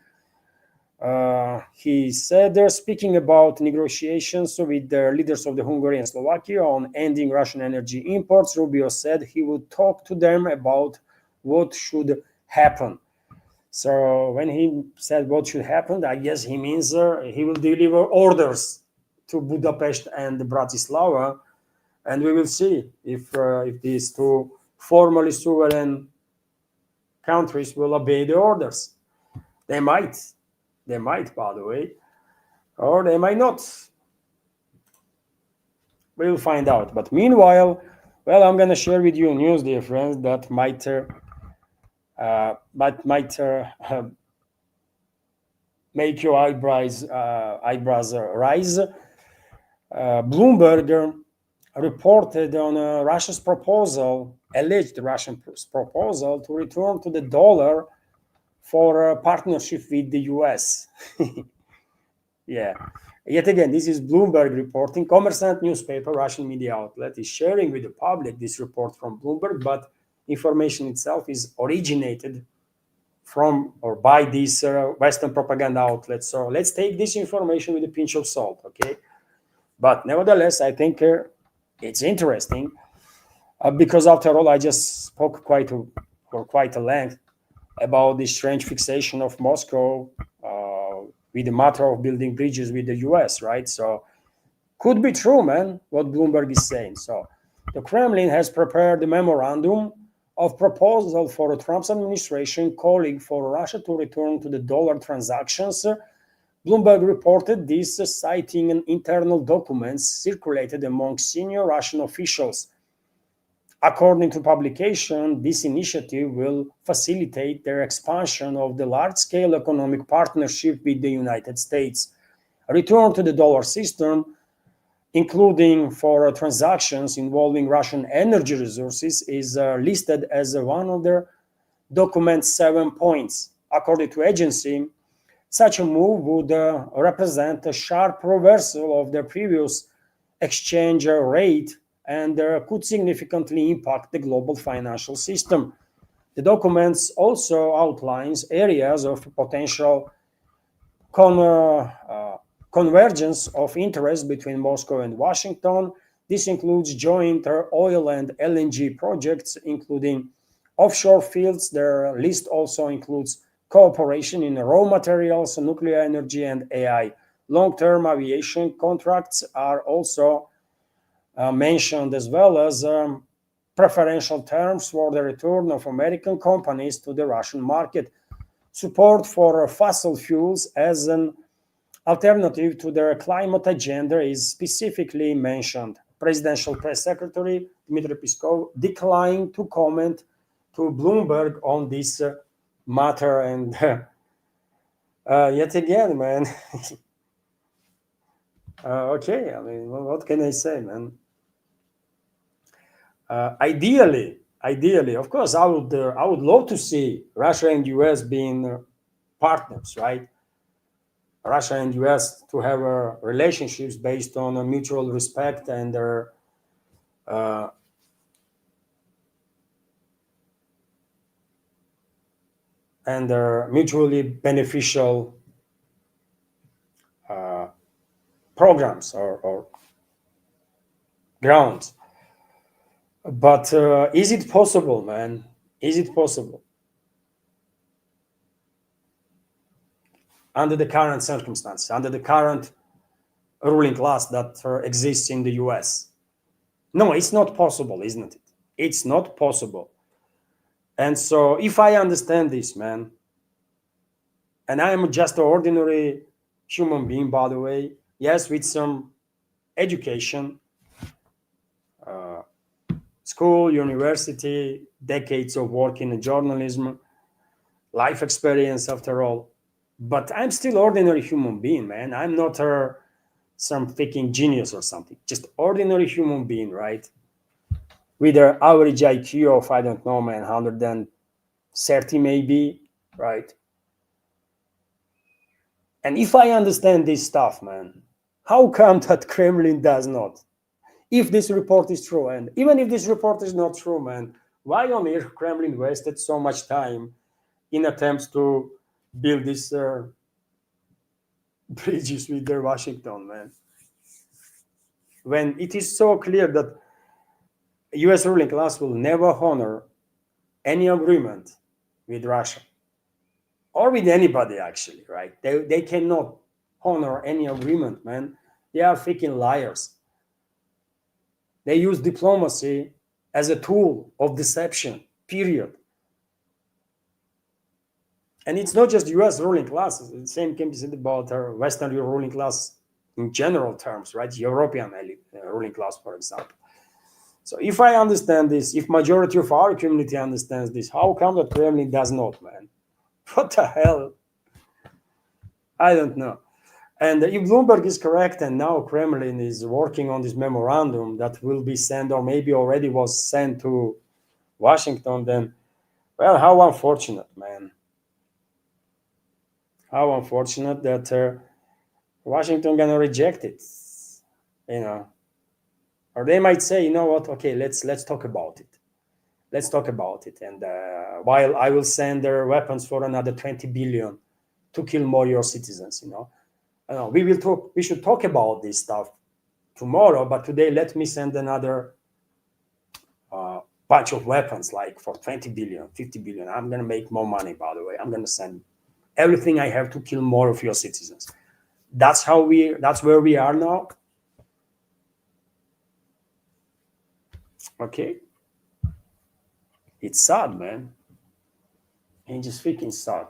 He said, speaking about negotiations with the leaders of the Hungary and Slovakia on ending Russian energy imports, Rubio said he would talk to them about what should happen. So when he said what should happen, I guess he means he will deliver orders to Budapest and Bratislava, and we will see if these two formally sovereign countries will obey the orders. They might, by the way, or they might not. We'll find out. But meanwhile, well, I'm gonna share with you news, dear friends, that might make your eyebrows rise. Bloomberg reported on Russia's proposal, alleged Russian proposal to return to the dollar for a partnership with the US. Yeah. Yet again, this is Bloomberg reporting. Kommersant newspaper, Russian media outlet, is sharing with the public this report from Bloomberg, but information itself is originated from or by these Western propaganda outlets. So let's take this information with a pinch of salt, okay? But nevertheless, I think it's interesting because after all, I just spoke for quite a length about the strange fixation of Moscow with the matter of building bridges with the US, right? So could be true, man, what Bloomberg is saying. So the Kremlin has prepared a memorandum of proposal for Trump's administration calling for Russia to return to the dollar transactions. Bloomberg reported this, citing an internal documents circulated among senior Russian officials. According to publication, this initiative will facilitate their expansion of the large-scale economic partnership with the United States. A return to the dollar system, including for transactions involving Russian energy resources, is listed as one of their document's 7 points. According to agency, such a move would represent a sharp reversal of the previous exchange rate and could significantly impact the global financial system. The documents also outlines areas of potential convergence of interest between Moscow and Washington. This includes joint oil and LNG projects, including offshore fields. Their list also includes cooperation in raw materials, nuclear energy, and AI. Long-term aviation contracts are also mentioned, as well as preferential terms for the return of American companies to the Russian market. Support for fossil fuels as an alternative to their climate agenda is specifically mentioned. Presidential Press Secretary Dmitry Peskov declined to comment to Bloomberg on this matter. And yet again, man, okay, I mean, what can I say, man? Ideally, of course, I would love to see Russia and US being partners, right? Russia and US to have relationships based on mutual respect and their mutually beneficial programs or grounds. But is it possible, man? Is it possible? Under the current circumstances, under the current ruling class that exists in the US? No, it's not possible, isn't it? It's not possible. And so if I understand this, man, and I am just an ordinary human being, by the way, yes, with some education, school, university, decades of work in journalism, life experience after all. But I'm still ordinary human being, man. I'm not some freaking genius or something. Just ordinary human being, right? With an average IQ of, I don't know, man, 130 maybe, right? And if I understand this stuff, man, how come that Kremlin does not? If this report is true, and even if this report is not true, man, why on earth Kremlin wasted so much time in attempts to build these bridges with Washington, man? When it is so clear that US ruling class will never honor any agreement with Russia or with anybody, actually, right? They cannot honor any agreement, man. They are freaking liars. They use diplomacy as a tool of deception, period. And it's not just U.S. ruling class. The same can be said about our Western ruling class in general terms, right? European ruling class, for example. So if I understand this, if majority of our community understands this, how come that Kremlin does not, man? What the hell? I don't know. And if Bloomberg is correct, and now Kremlin is working on this memorandum that will be sent, or maybe already was sent to Washington, then, well, how unfortunate, man. How unfortunate that Washington gonna reject it, you know, or they might say, you know what? Okay, let's talk about it. Let's talk about it. And while I will send their weapons for another 20 billion to kill more your citizens, we will talk. We should talk about this stuff tomorrow, but today let me send another bunch of weapons, like for 20 billion, 50 billion. I'm gonna make more money. By the way, I'm gonna send everything I have to kill more of your citizens. That's where we are now. Okay. It's sad, man. It's just freaking sad.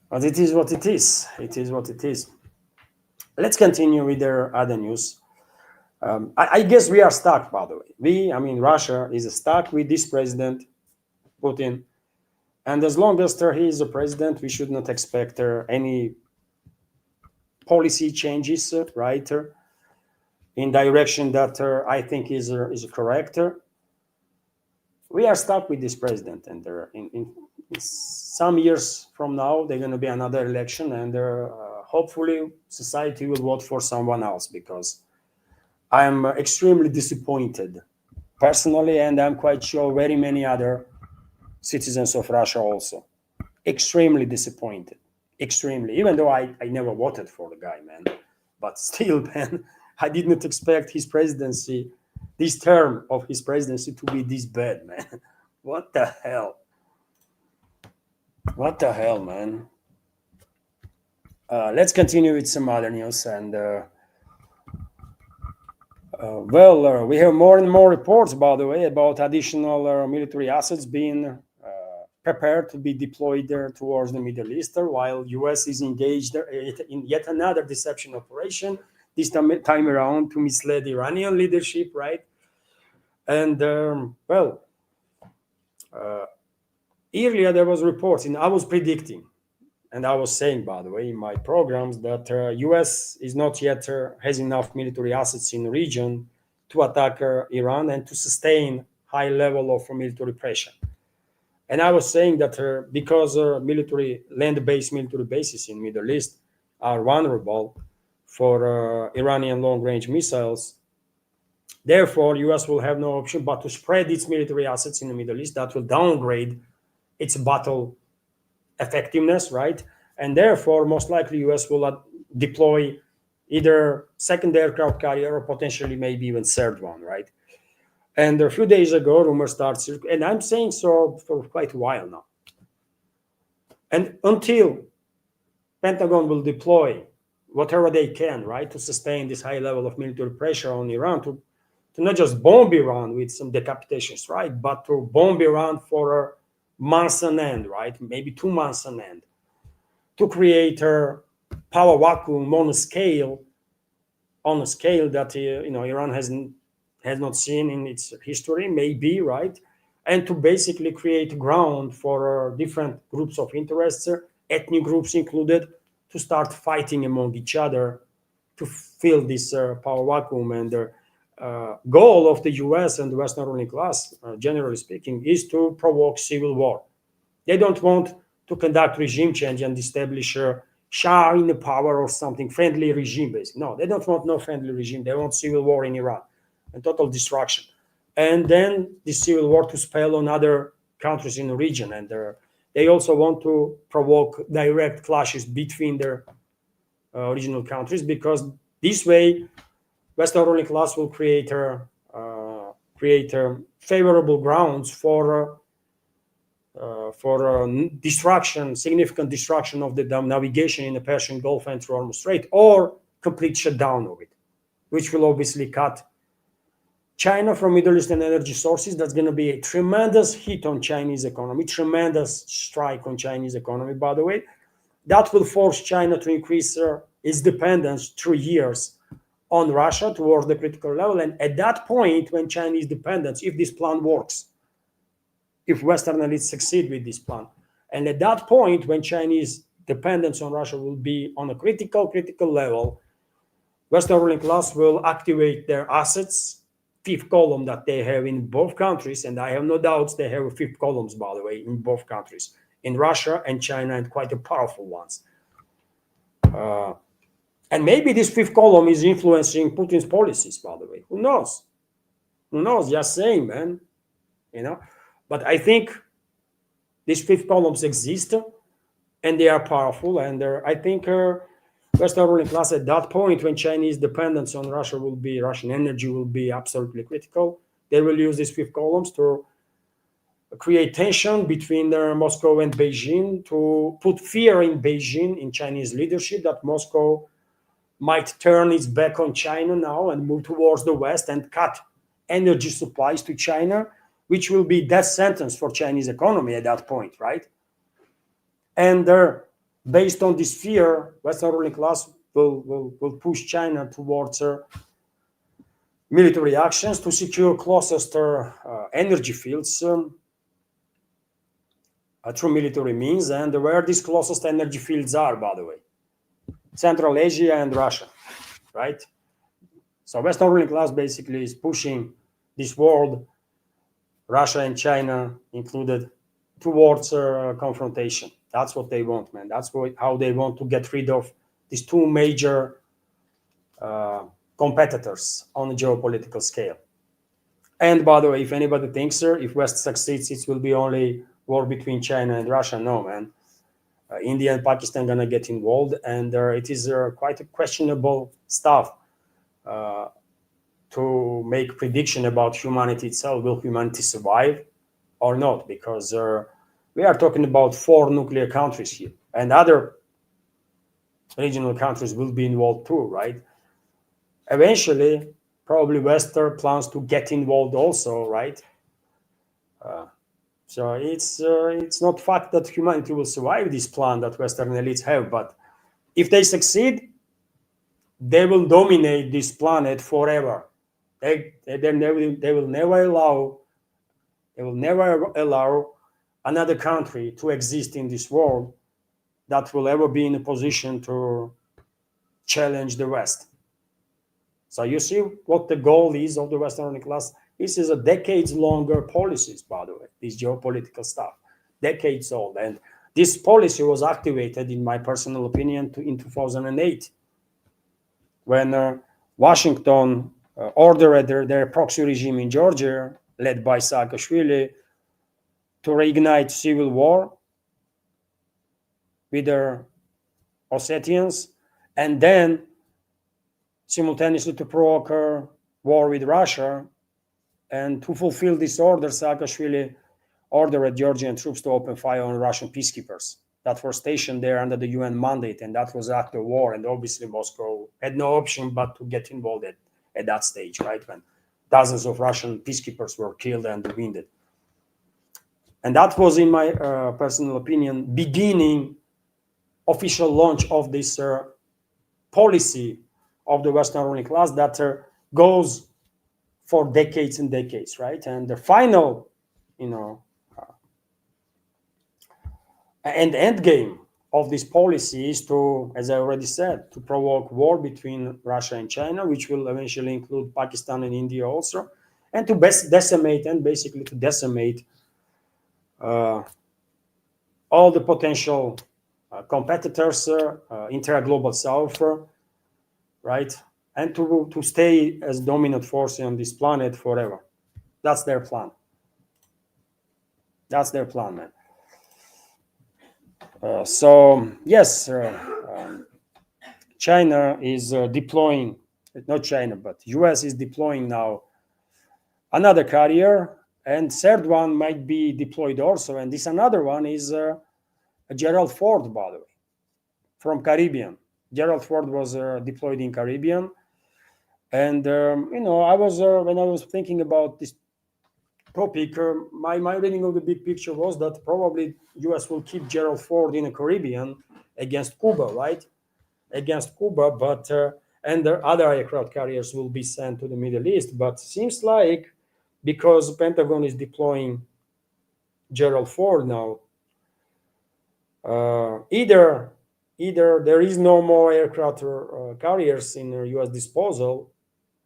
But it is what it is. It is what it is. Let's continue with their other news. I guess we are stuck, by the way. Russia is stuck with this president, Putin. And as long as he is a president, we should not expect any policy changes, right? In direction that I think is correct. We are stuck with this president, and in some years from now, there's going to be another election, and hopefully society will vote for someone else, because I'm extremely disappointed personally, and I'm quite sure very many other citizens of Russia also. Extremely disappointed. Extremely. Even though I never voted for the guy, man. But still, man, I did not expect his presidency, this term of his presidency, to be this bad, man. What the hell? What the hell, man? Let's continue with some other news. And we have more and more reports, by the way, about additional military assets being prepared to be deployed there towards the Middle East, while U.S. is engaged in yet another deception operation, this time around to mislead Iranian leadership, right? And earlier there was reports, and I was predicting, and I was saying, by the way, in my programs, that U.S. is not yet has enough military assets in the region to attack Iran and to sustain high level of military pressure. And I was saying that because land-based military bases in Middle East are vulnerable for Iranian long-range missiles, therefore U.S. will have no option but to spread its military assets in the Middle East. That will downgrade its battle effectiveness, right? And therefore, most likely U.S. will deploy either second aircraft carrier or potentially maybe even third one, right? And a few days ago, rumors started, and I'm saying so for quite a while now. And until Pentagon will deploy whatever they can, right, to sustain this high level of military pressure on Iran, to not just bomb Iran with some decapitations, right, but to bomb Iran for months on end, right, maybe 2 months on end, to create a power vacuum on a scale that Iran has not seen in its history, maybe, right? And to basically create ground for different groups of interests, ethnic groups included, to start fighting among each other to fill this power vacuum. And the goal of the US and the Western ruling class, generally speaking, is to provoke civil war. They don't want to conduct regime change and establish a Shah in the power or something, friendly regime, basically. No, they don't want no friendly regime. They want civil war in Iran and total destruction. And then the civil war to spell on other countries in the region. And they also want to provoke direct clashes between their original countries, because this way, Western ruling class will create favorable grounds for significant destruction of the navigation in the Persian Gulf and through Hormuz Strait, or complete shutdown of it, which will obviously cut China from Middle Eastern energy sources. That's going to be a tremendous hit on Chinese economy, tremendous strike on Chinese economy, by the way. That will force China to increase its dependence through years on Russia towards the critical level. And at that point, when Chinese dependence, if this plan works, if Western elites succeed with this plan, and at that point, when Chinese dependence on Russia will be on a critical level, Western ruling class will activate their assets, fifth column that they have in both countries, and I have no doubts they have fifth columns, by the way, in both countries, in Russia and China, and quite a powerful ones. And maybe this fifth column is influencing Putin's policies, by the way. Who knows? Who knows? Just saying, man. But I think these fifth columns exist, and they are powerful. And I think Western ruling class at that point, when Chinese dependence on Russian energy will be absolutely critical, they will use these fifth columns to create tension between Moscow and Beijing, to put fear in Beijing, in Chinese leadership, that Moscow might turn its back on China now and move towards the West and cut energy supplies to China, which will be death sentence for Chinese economy at that point, right? And based on this fear, Western ruling class will push China towards military actions to secure closest energy fields through military means. And where these closest energy fields are, by the way, Central Asia and Russia, right? So Western ruling class basically is pushing this world, Russia and China included, towards confrontation. That's what they want, man. That's how they want to get rid of these two major competitors on the geopolitical scale. And by the way, if anybody thinks, if West succeeds, it will be only war between China and Russia. No, man. India and Pakistan gonna get involved, and it is quite a questionable stuff to make prediction about humanity itself. Will humanity survive or not? Because we are talking about 4 nuclear countries here, and other regional countries will be involved too, right? Eventually, probably Western plans to get involved also, right? So it's not fact that humanity will survive this plan that Western elites have, but if they succeed, they will dominate this planet forever. They will never allow another country to exist in this world that will ever be in a position to challenge the West. So you see what the goal is of the Western ruling class. This is a decades-longer policies, by the way, this geopolitical stuff, decades old. And this policy was activated, in my personal opinion, in 2008, when Washington ordered their proxy regime in Georgia, led by Saakashvili, to reignite civil war with their Ossetians, and then simultaneously to provoke a war with Russia. And to fulfill this order, Saakashvili ordered Georgian troops to open fire on Russian peacekeepers that were stationed there under the UN mandate, and that was act of war. And obviously Moscow had no option but to get involved at that stage, right, when dozens of Russian peacekeepers were killed and wounded. And that was, in my personal opinion, beginning official launch of this policy of the Western ruling class that goes for decades and decades, right? And the final, and end game of this policy is to, as I already said, to provoke war between Russia and China, which will eventually include Pakistan and India also, and to decimate all the potential competitors, intra-global south, right? And to stay as dominant force on this planet forever. That's their plan. That's their plan, man. So yes, China is deploying, not China, but US is deploying now another carrier, and third one might be deployed also. And this another one is a Gerald Ford, by the way, from Caribbean. Gerald Ford was deployed in Caribbean. And I was when I was thinking about this topic, my reading of the big picture was that probably U.S. will keep Gerald Ford in the Caribbean against Cuba, right? Against Cuba, but and the other aircraft carriers will be sent to the Middle East. But seems like because Pentagon is deploying Gerald Ford now, either there is no more aircraft carriers in U.S. disposal.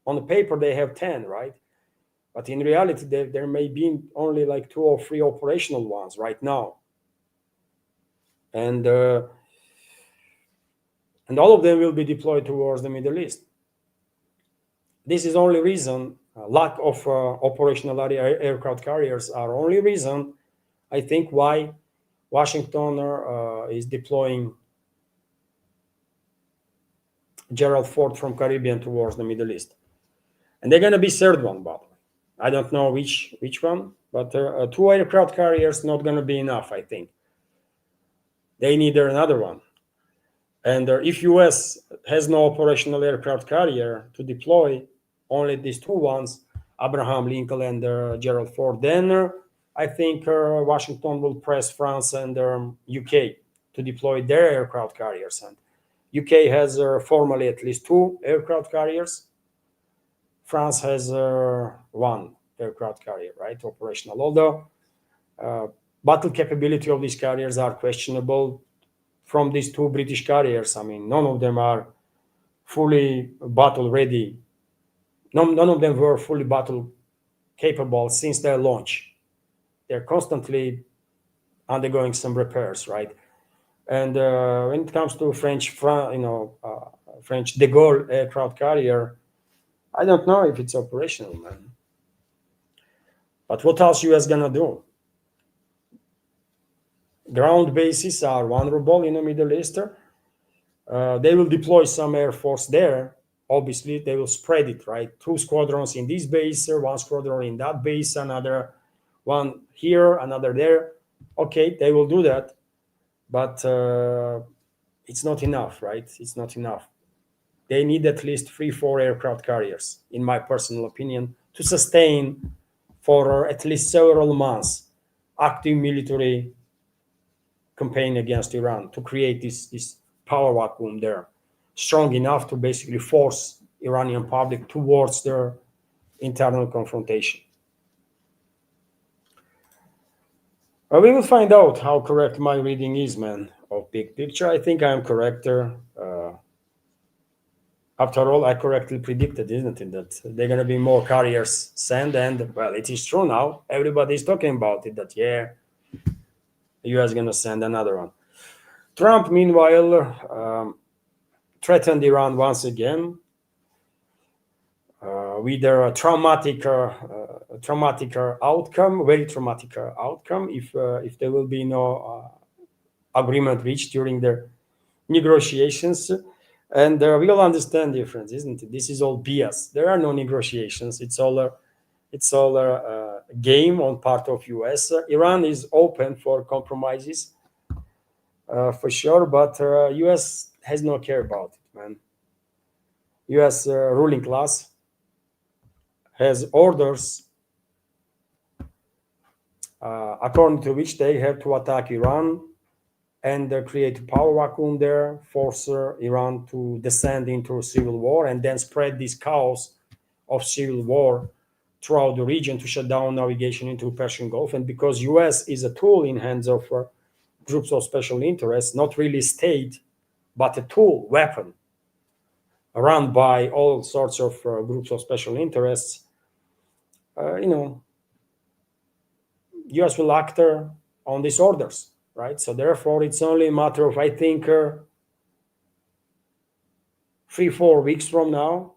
On the paper, they have 10, right? But in reality, there may be only like 2 or 3 operational ones right now, and all of them will be deployed towards the Middle East. This is only reason lack of operational aircraft carriers are only reason I think why Washington is deploying Gerald Ford from Caribbean towards the Middle East, and they're going to be third one, by the way. I don't know which one, but 2 aircraft carriers not going to be enough. I think they need another one. And if US has no operational aircraft carrier to deploy, only these 2 ones, Abraham Lincoln and Gerald Ford, then I think Washington will press France and UK to deploy their aircraft carriers. And UK has formally at least 2 aircraft carriers. France has 1 aircraft carrier, right, operational. Although battle capability of these carriers are questionable. From these 2 British carriers, I mean, none of them are fully battle ready. None of them were fully battle capable since their launch. They're constantly undergoing some repairs, right? And when it comes to French De Gaulle aircraft carrier, I don't know if it's operational, man. But what else US gonna do? Ground bases are vulnerable in the Middle East. They will deploy some air force there. Obviously, they will spread it, right? 2 squadrons in this base, 1 squadron in that base, another one here, another there. Okay, they will do that, but it's not enough, right? It's not enough. They need at least 3, 4 aircraft carriers, in my personal opinion, to sustain for at least several months active military campaign against Iran, to create this power vacuum there, strong enough to basically force Iranian public towards their internal confrontation. We will find out how correct my reading is, man, of big picture. I think I am correct there. After all, I correctly predicted, isn't it, that they're going to be more carriers sent, and well, it is true now. Everybody's talking about it, that yeah, the US is going to send another one. Trump, meanwhile, threatened Iran once again with a traumatic outcome, very traumatic outcome, if there will be no agreement reached during the negotiations. And we all understand the difference, isn't it? This is all BS. There are no negotiations. It's all a game on part of US. Iran is open for compromises, for sure, but US has no care about it, man. US ruling class has orders according to which they have to attack Iran and create a power vacuum there, force Iran to descend into a civil war, and then spread this chaos of civil war throughout the region to shut down navigation into Persian Gulf. And because US is a tool in hands of groups of special interests, not really state, but a tool, weapon, run by all sorts of groups of special interests, US will act on these orders, right? So therefore, it's only a matter of, I think, 3-4 weeks from now,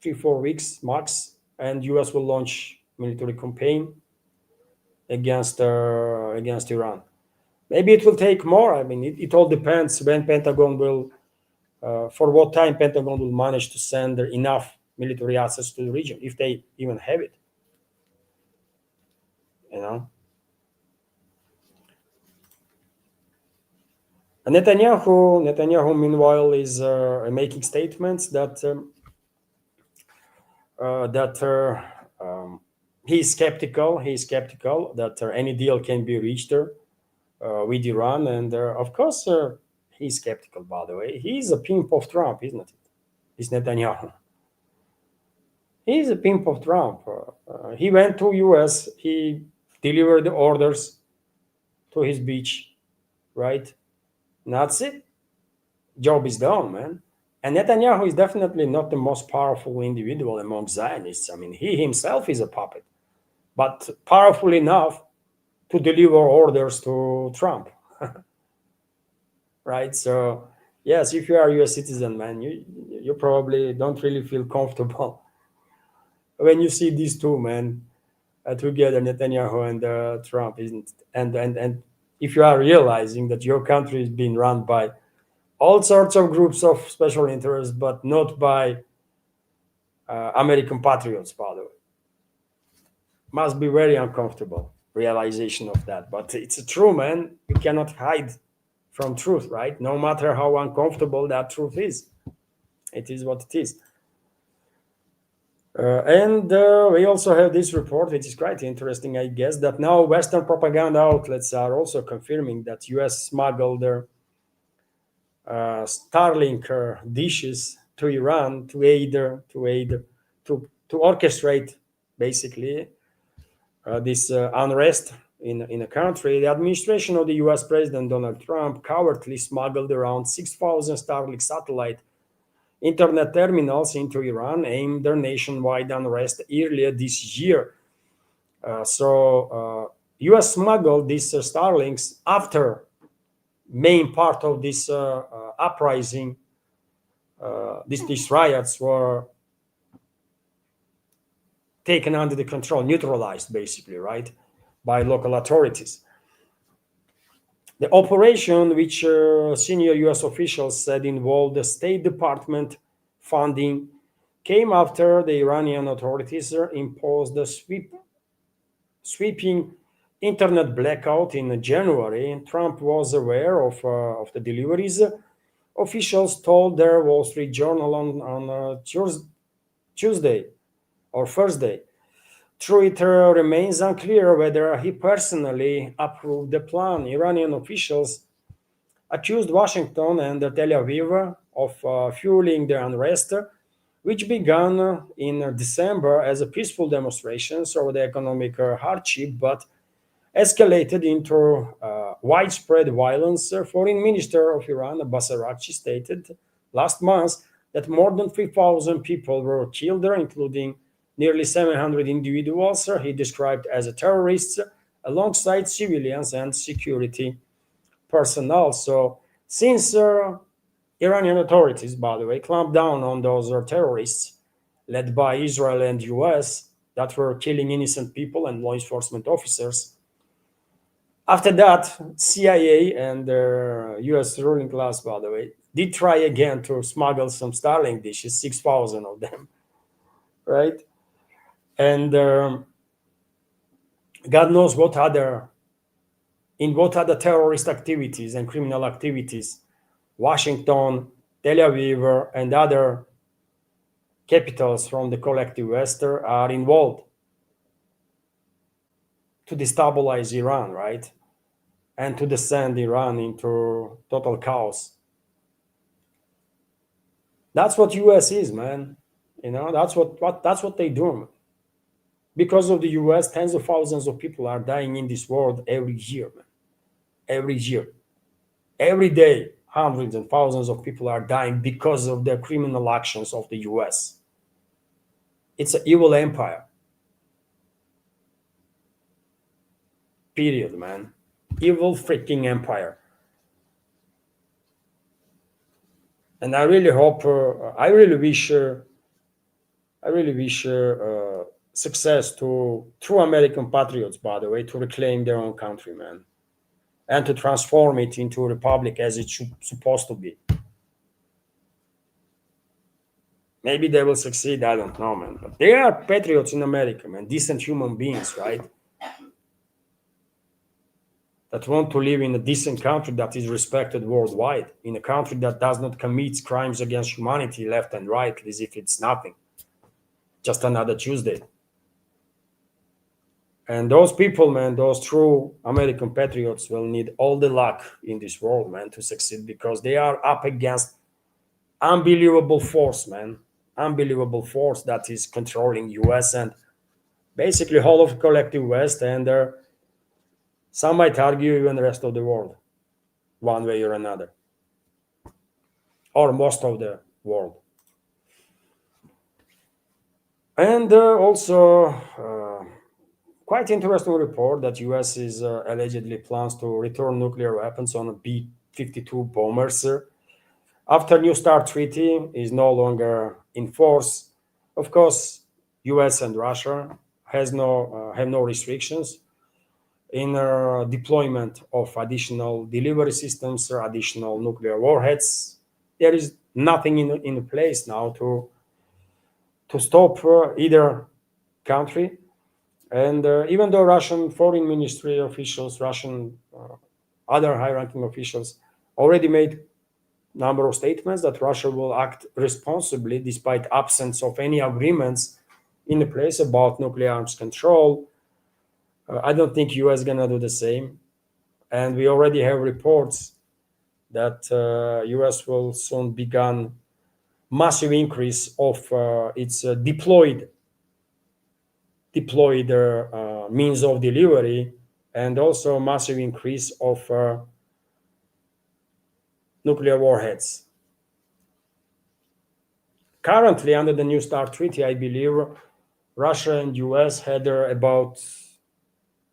3-4 weeks max, and US will launch military campaign against Iran. Maybe it will take more. I mean, it all depends when Pentagon will, for what time Pentagon will manage to send enough military assets to the region, if they even have it. Netanyahu, meanwhile, is making statements that that he's skeptical. He's skeptical that any deal can be reached with Iran, and of course, he's skeptical. By the way, he's a pimp of Trump, isn't it? It's Netanyahu. He's a pimp of Trump. He went to U.S. He delivered the orders to his beach, right? And that's it. Job is done, man. And Netanyahu is definitely not the most powerful individual among Zionists. I mean, he himself is a puppet, but powerful enough to deliver orders to Trump, right? So, yes, if you are a U.S. citizen, man, you probably don't really feel comfortable when you see these two men together, Netanyahu and Trump, isn't? And if you are realizing that your country is being run by all sorts of groups of special interests, but not by American patriots, by the way. Must be very uncomfortable realization of that. But it's true, man. You cannot hide from truth, right? No matter how uncomfortable that truth is. It is what it is. And we also have this report, which is quite interesting, I guess, that now Western propaganda outlets are also confirming that U.S. smuggled their Starlink dishes to Iran to orchestrate basically this unrest in a country. The administration of the U.S. President Donald Trump cowardly smuggled around 6,000 Starlink satellite internet terminals into Iran, aimed their nationwide unrest earlier this year. U.S. smuggled these Starlinks after main part of this uprising, these riots were taken under the control, neutralized basically, right, by local authorities. The operation, which senior U.S. officials said involved the State Department funding, came after the Iranian authorities imposed a sweeping internet blackout in January. Trump was aware of the deliveries. Officials told their Wall Street Journal on Tuesday or Thursday. Though it remains unclear whether he personally approved the plan. Iranian officials accused Washington and Tel Aviv of fueling the unrest, which began in December as a peaceful demonstrations over the economic hardship, but escalated into widespread violence. Foreign Minister of Iran, Abbas Araghchi, stated last month that more than 3,000 people were killed, including nearly 700 individuals he described as terrorists, alongside civilians and security personnel. So, since Iranian authorities, by the way, clamped down on those terrorists led by Israel and US that were killing innocent people and law enforcement officers, after that, CIA and the US ruling class, by the way, did try again to smuggle some Starlink dishes, 6,000 of them, right? And God knows what other terrorist activities and criminal activities Washington, Tel Aviv, and other capitals from the collective West are involved to destabilize Iran, right? And to descend Iran into total chaos. That's what US is, man. You know, that's what they do. Because of the US, tens of thousands of people are dying in this world every year, man. Every year. Every day, hundreds and thousands of people are dying because of the criminal actions of the US. It's an evil empire. Period, man. Evil freaking empire. And I really hope, I really wish success to true American patriots, by the way, to reclaim their own country, man, and to transform it into a republic as it's supposed to be. Maybe they will succeed, I don't know, man. But they are patriots in America, man, decent human beings, right? That want to live in a decent country that is respected worldwide, in a country that does not commit crimes against humanity left and right as if it's nothing. just another Tuesday. And those people, man, those true American patriots will need all the luck in this world, man, to succeed, because they are up against unbelievable force, man. Unbelievable force that is controlling US and basically whole of collective West, and some might argue even the rest of the world, one way or another, or most of the world. And also, quite interesting report that US is allegedly plans to return nuclear weapons on B-52 bombers after New START treaty is no longer in force. Of course, US and Russia has no have no restrictions in deployment of additional delivery systems or additional nuclear warheads. There is nothing in place now to stop either country. And even though Russian foreign ministry officials, Russian other high-ranking officials already made number of statements that Russia will act responsibly despite absence of any agreements in place about nuclear arms control, I don't think US gonna do the same. And we already have reports that US will soon begin massive increase of its deployed means of delivery, and also massive increase of nuclear warheads. Currently, under the New START treaty, I believe Russia and US had about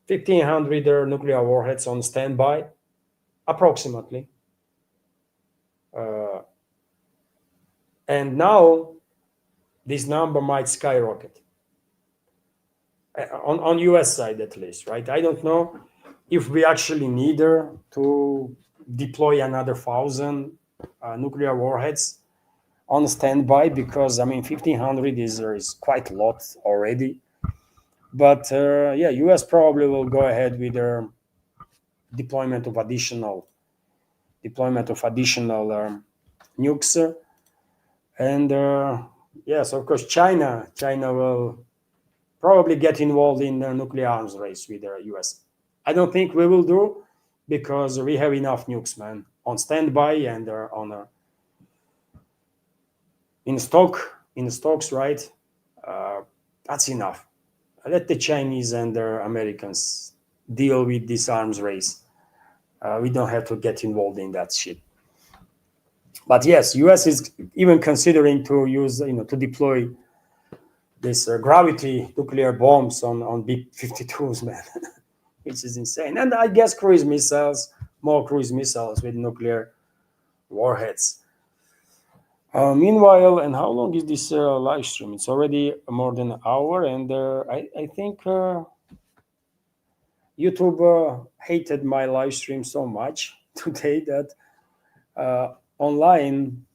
1,500 nuclear warheads on standby, approximately. And now this number might skyrocket on US side, at least, right? I don't know if we actually need to deploy another 1,000 nuclear warheads on standby, because I mean 1,500 is quite a lot already. But yeah, US probably will go ahead with their deployment of additional nukes. And yes, of course, China will probably get involved in the nuclear arms race with the US. I don't think we will do, because we have enough nukes, man, on standby and in stocks, right? That's enough. Let the Chinese and the Americans deal with this arms race. We don't have to get involved in that shit. But yes, US is even considering to use, to deploy this gravity nuclear bombs on B-52s, man, which is insane. And I guess more cruise missiles with nuclear warheads. Meanwhile, and how long is this live stream? It's already more than an hour, and I think YouTube hated my live stream so much today that online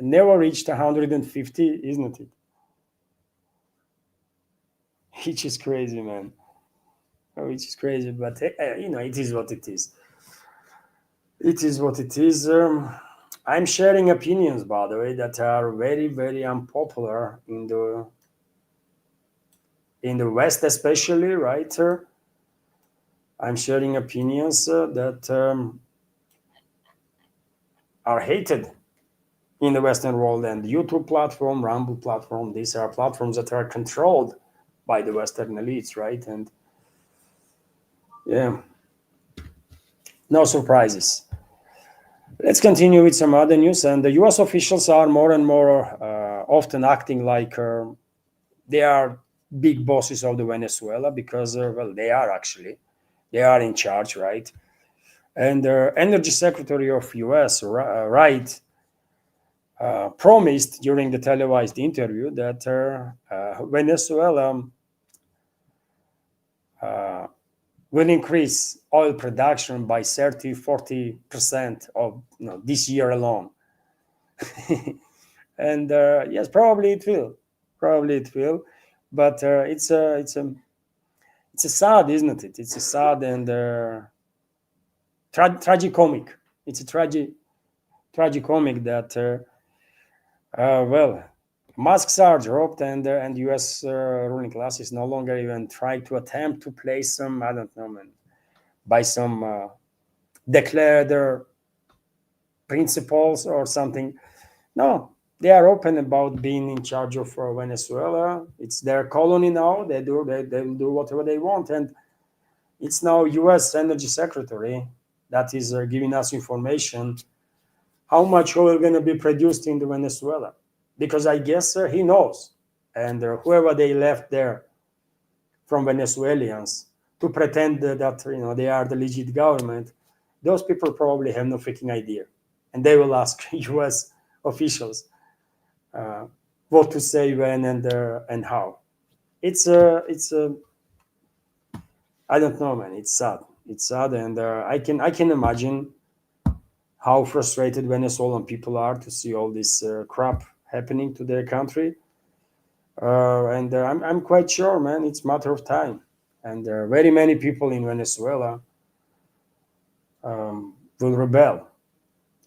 never reached 150, isn't it? Which is crazy, man. Which is crazy, but it is what it is. It is what it is. I'm sharing opinions, by the way, that are very, very unpopular in the West, especially, right? I'm sharing opinions that are hated in the Western world, and YouTube platform, Rumble platform. These are platforms that are controlled by the Western elites, right? And yeah, no surprises. Let's continue with some other news. And the US officials are more and more often acting like they are big bosses of the Venezuela, because, well, they are actually. They are in charge, right? And the Energy Secretary of US, Wright, promised during the televised interview that Venezuela will increase oil production by 30-40% of this year alone. And yes, probably it will, but it's a sad, isn't it? It's a sad and tragicomic. It's a tragicomic that well, Masks are dropped, and U.S. Ruling class is no longer even trying to attempt to play some, I don't know, man, by some declared principles or something. No, they are open about being in charge of Venezuela. It's their colony now. They will do whatever they want, and it's now U.S. Energy Secretary that is giving us information how much oil going to be produced in the Venezuela, because I guess he knows, and whoever they left there from Venezuelans to pretend that they are the legit government, those people probably have no freaking idea, and they will ask U.S. officials uh, what to say when and how. It's I don't know, man. It's sad. It's sad, and I can imagine how frustrated Venezuelan people are to see all this crap happening to their country. And I'm quite sure, man, it's matter of time. And very many people in Venezuela will rebel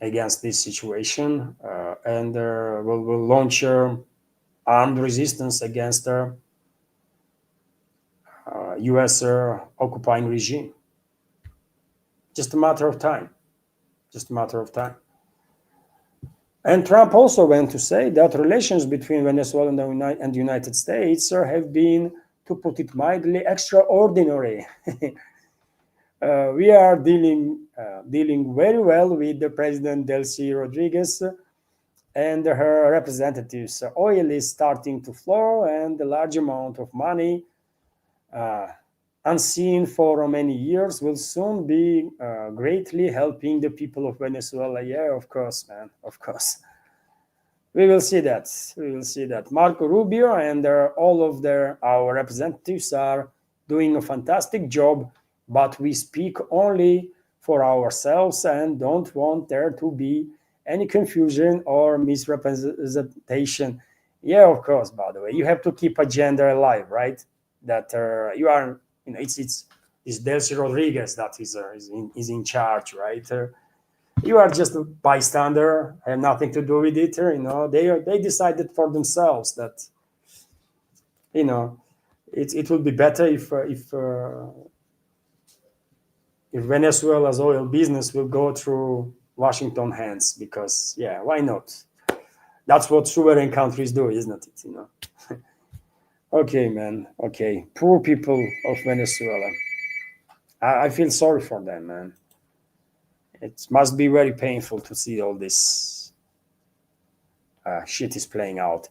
against this situation and will launch armed resistance against the U.S. Occupying regime. Just a matter of time. Just a matter of time. And Trump also went to say that relations between Venezuela and the United States have been, to put it mildly, extraordinary. We are dealing very well with the President Delcy Rodriguez and her representatives. Oil is starting to flow, and a large amount of money, uh, unseen for many years, will soon be greatly helping the people of Venezuela. Yeah, of course, man, of course. We will see that. We will see that. Marco Rubio and all of our representatives are doing a fantastic job, but we speak only for ourselves and don't want there to be any confusion or misrepresentation. Yeah, of course. By the way, you have to keep agenda alive, right? That you are, it's Delcy Rodriguez that is in charge, right? You are just a bystander, have nothing to do with it. They decided for themselves that you know it would be better if Venezuela's oil business will go through Washington hands, because yeah, why not? That's what sovereign countries do, isn't it? Okay, man. Okay, poor people of Venezuela. I feel sorry for them, man. It must be very painful to see all this shit is playing out.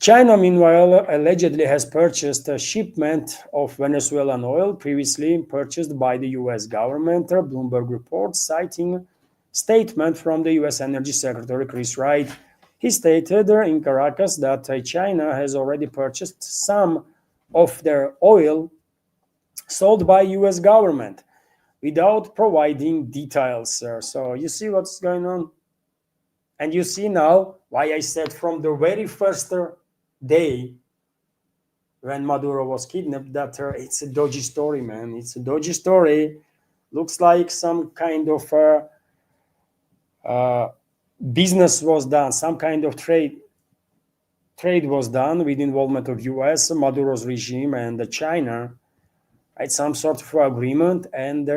China, meanwhile, allegedly has purchased a shipment of Venezuelan oil previously purchased by the US government, Bloomberg reports, citing statement from the US Energy Secretary Chris Wright. He stated in Caracas that China has already purchased some of their oil sold by US government without providing details. So you see what's going on? And you see now why I said from the very first day when Maduro was kidnapped that it's a dodgy story, man. It's a dodgy story. Looks like some kind of business was done, some kind of trade was done with involvement of US, Maduro's regime, and China. Right, some sort of agreement, and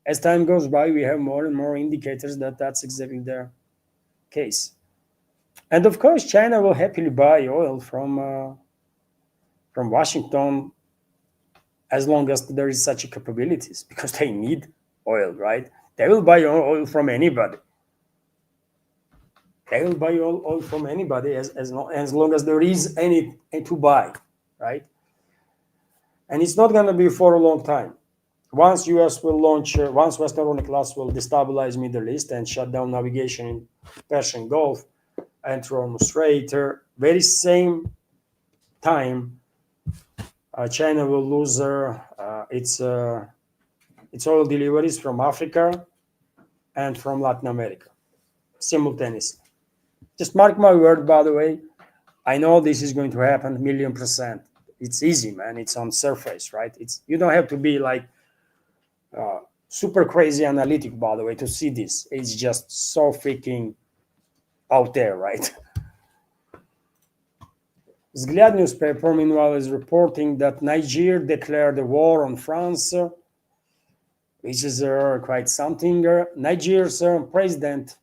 as time goes by, we have more and more indicators that that's exactly the case. And of course, China will happily buy oil from Washington as long as there is such a capabilities, because they need oil, right? They will buy oil from anybody. They will buy oil from anybody as long as there is any to buy, right? And it's not going to be for a long time. Once US will launch, once Western Oil class will destabilize Middle East and shut down navigation in Persian Gulf and Hormuz Strait, very same time, China will lose its oil deliveries from Africa and from Latin America simultaneously. Just mark my word, by the way. I know this is going to happen, 1,000,000%. It's easy, man. It's on surface, right? You don't have to be like super crazy analytic, by the way, to see this. It's just so freaking out there, right? Vzgled newspaper, meanwhile, is reporting that Niger declared a war on France, which is quite something. Niger's president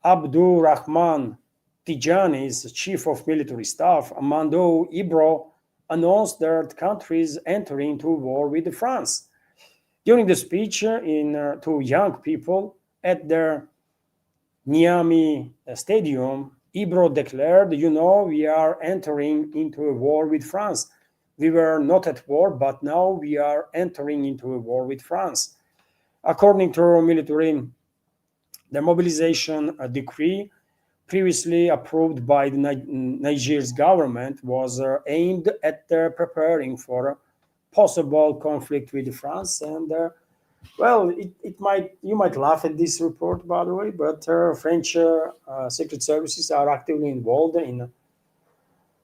Abdul Rahman Tijani's chief of military staff, Amando Ibro, announced that countries entering into war with France. During the speech to young people at their Niamey stadium, Ibro declared, we are entering into a war with France. We were not at war, but now we are entering into a war with France. According to military, the mobilization decree previously approved by the Niger's government was aimed at preparing for a possible conflict with France. And well, it might you might laugh at this report, by the way, but French secret services are actively involved in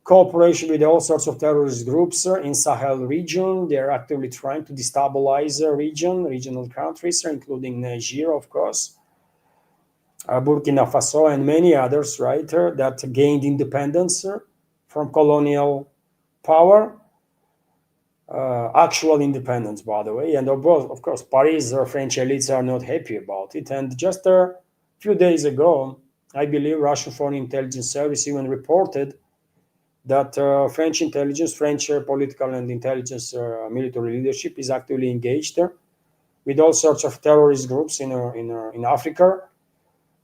cooperation with all sorts of terrorist groups in Sahel region. They are actively trying to destabilize the regional countries, including Niger, of course, Burkina Faso, and many others, right, that gained independence from colonial power, actual independence, by the way. And of course, Paris or French elites are not happy about it. And just a few days ago, I believe Russian Foreign Intelligence Service even reported that French intelligence, French political and intelligence military leadership is actively engaged with all sorts of terrorist groups in Africa,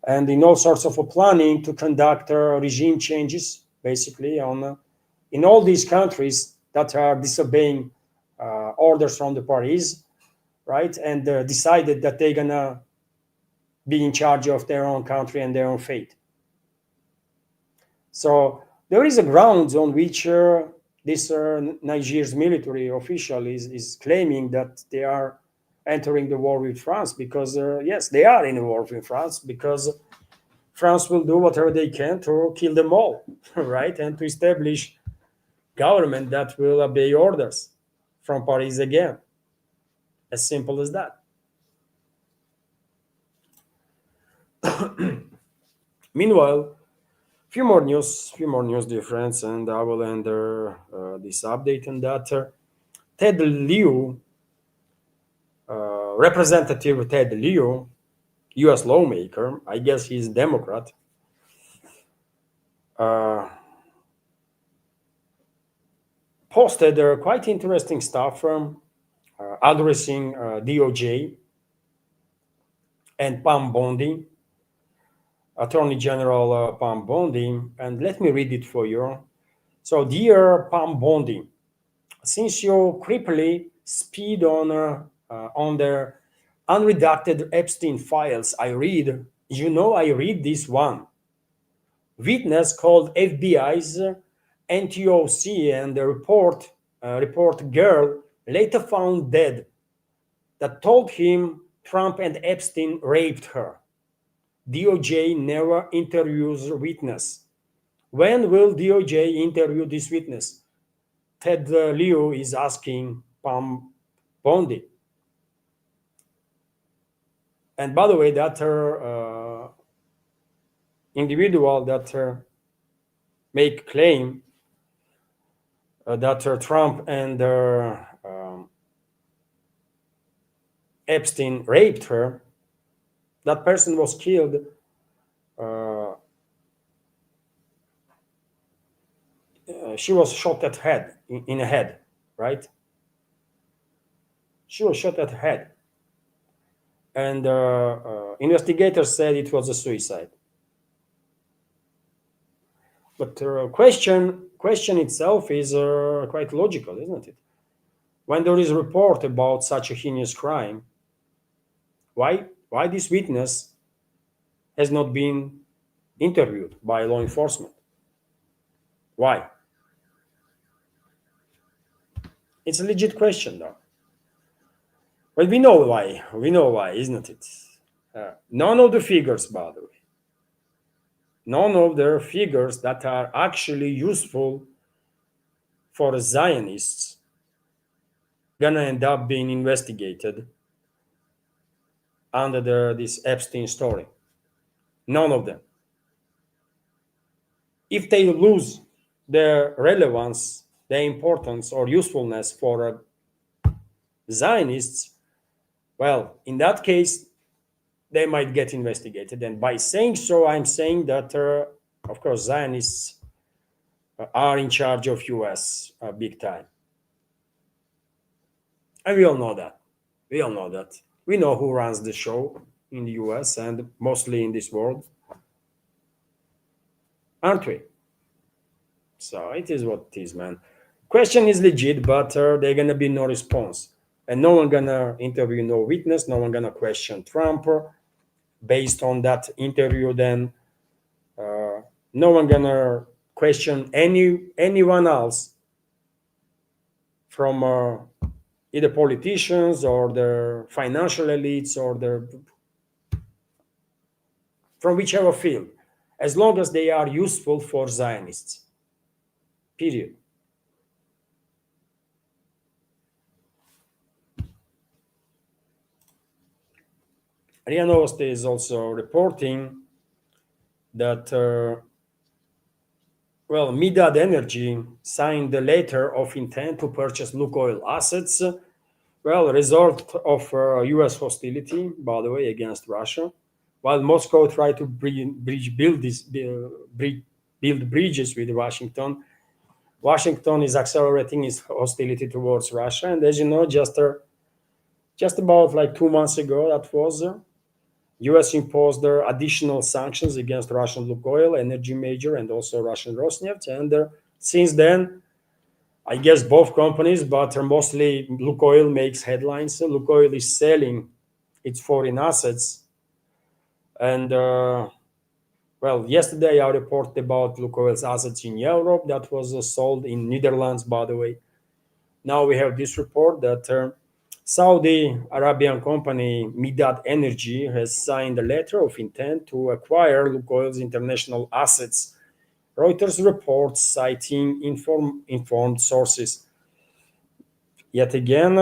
and in all sorts of planning to conduct regime changes, basically, in all these countries that are disobeying orders from the Paris, right? And decided that they're gonna be in charge of their own country and their own fate. So there is a grounds on which this Niger's military official is claiming that they are entering the war with France, because yes, they are in a war with France, because France will do whatever they can to kill them all, right? And to establish government that will obey orders from Paris again. As simple as that. Meanwhile, few more news, dear friends, and I will end this update on that. Ted Lieu, Representative Ted Lieu, U.S. lawmaker, I guess he's a Democrat, posted quite interesting stuff addressing DOJ and Pam Bondi, Attorney General Pam Bondi, and let me read it for you. So, dear Pam Bondi, since you creepily speed on the unredacted Epstein files, I read this one. Witness called FBI's NTOC and the report girl later found dead that told him Trump and Epstein raped her. DOJ never interviews witness. When will DOJ interview this witness? Ted Lieu is asking Pam Bondi. And by the way, that individual that make claim that Trump and Epstein raped her, that person was killed she was shot at head, in the head, right? She was shot at the head. And investigators said it was a suicide. But the question itself is quite logical, isn't it? When there is a report about such a heinous crime, why this witness has not been interviewed by law enforcement? Why? It's a legit question, though. But we know why. We know why, isn't it? None of the figures, by the way, none of the figures that are actually useful for Zionists gonna end up being investigated under this Epstein story. None of them. If they lose the relevance, the importance or usefulness for Zionists, well, in that case, they might get investigated. And by saying so, I'm saying that, of course, Zionists are in charge of US big time. And we all know that. We all know that. We know who runs the show in the US and mostly in this world, aren't we? So it is what it is, man. Question is legit, but there gonna be no response, and no one gonna interview no witness. No one gonna question Trump based on that interview. Then no one gonna question anyone else from either politicians or the financial elites or the from whichever field, as long as they are useful for Zionists. Period. RIA Novosti is also reporting that, well, Midad Energy signed the letter of intent to purchase Lukoil assets. Well, result of U.S. hostility, by the way, against Russia, while Moscow tried to build bridges with Washington. Washington is accelerating its hostility towards Russia, and as you know, just about like 2 months ago, that was U.S. imposed additional sanctions against Russian Lukoil, energy major, and also Russian Rosneft. And since then, I guess both companies, but mostly Lukoil makes headlines. Lukoil is selling its foreign assets. And well, yesterday I reported about Lukoil's assets in Europe that was sold in Netherlands, by the way. Now we have this report that Saudi Arabian company Midad Energy has signed a letter of intent to acquire Lukoil's international assets. Reuters reports citing informed sources. Yet again,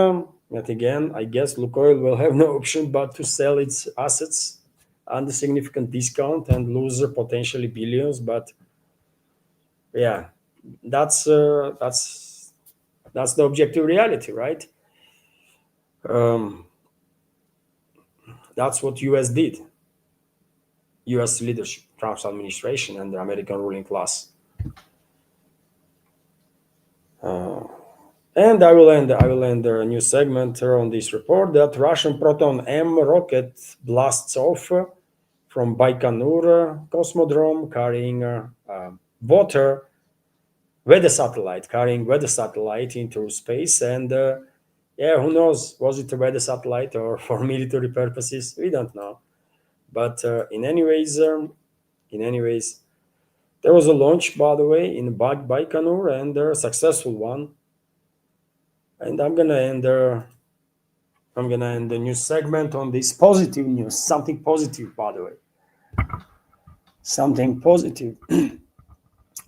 I guess Lukoil will have no option but to sell its assets under significant discount and lose potentially billions. But yeah, that's uh, that's that's the objective reality, right? Um, that's what US did. US leadership, Trump's administration, and the American ruling class. And I will end the new segment on this report that Russian Proton M rocket blasts off from Baikonur Cosmodrome carrying water weather satellite into space. And yeah, who knows? Was it a weather satellite or for military purposes? We don't know. But in any ways, there was a launch, by the way, in Baikonur, and a successful one. And I'm gonna end the news segment on this positive news, something positive, by the way, something positive.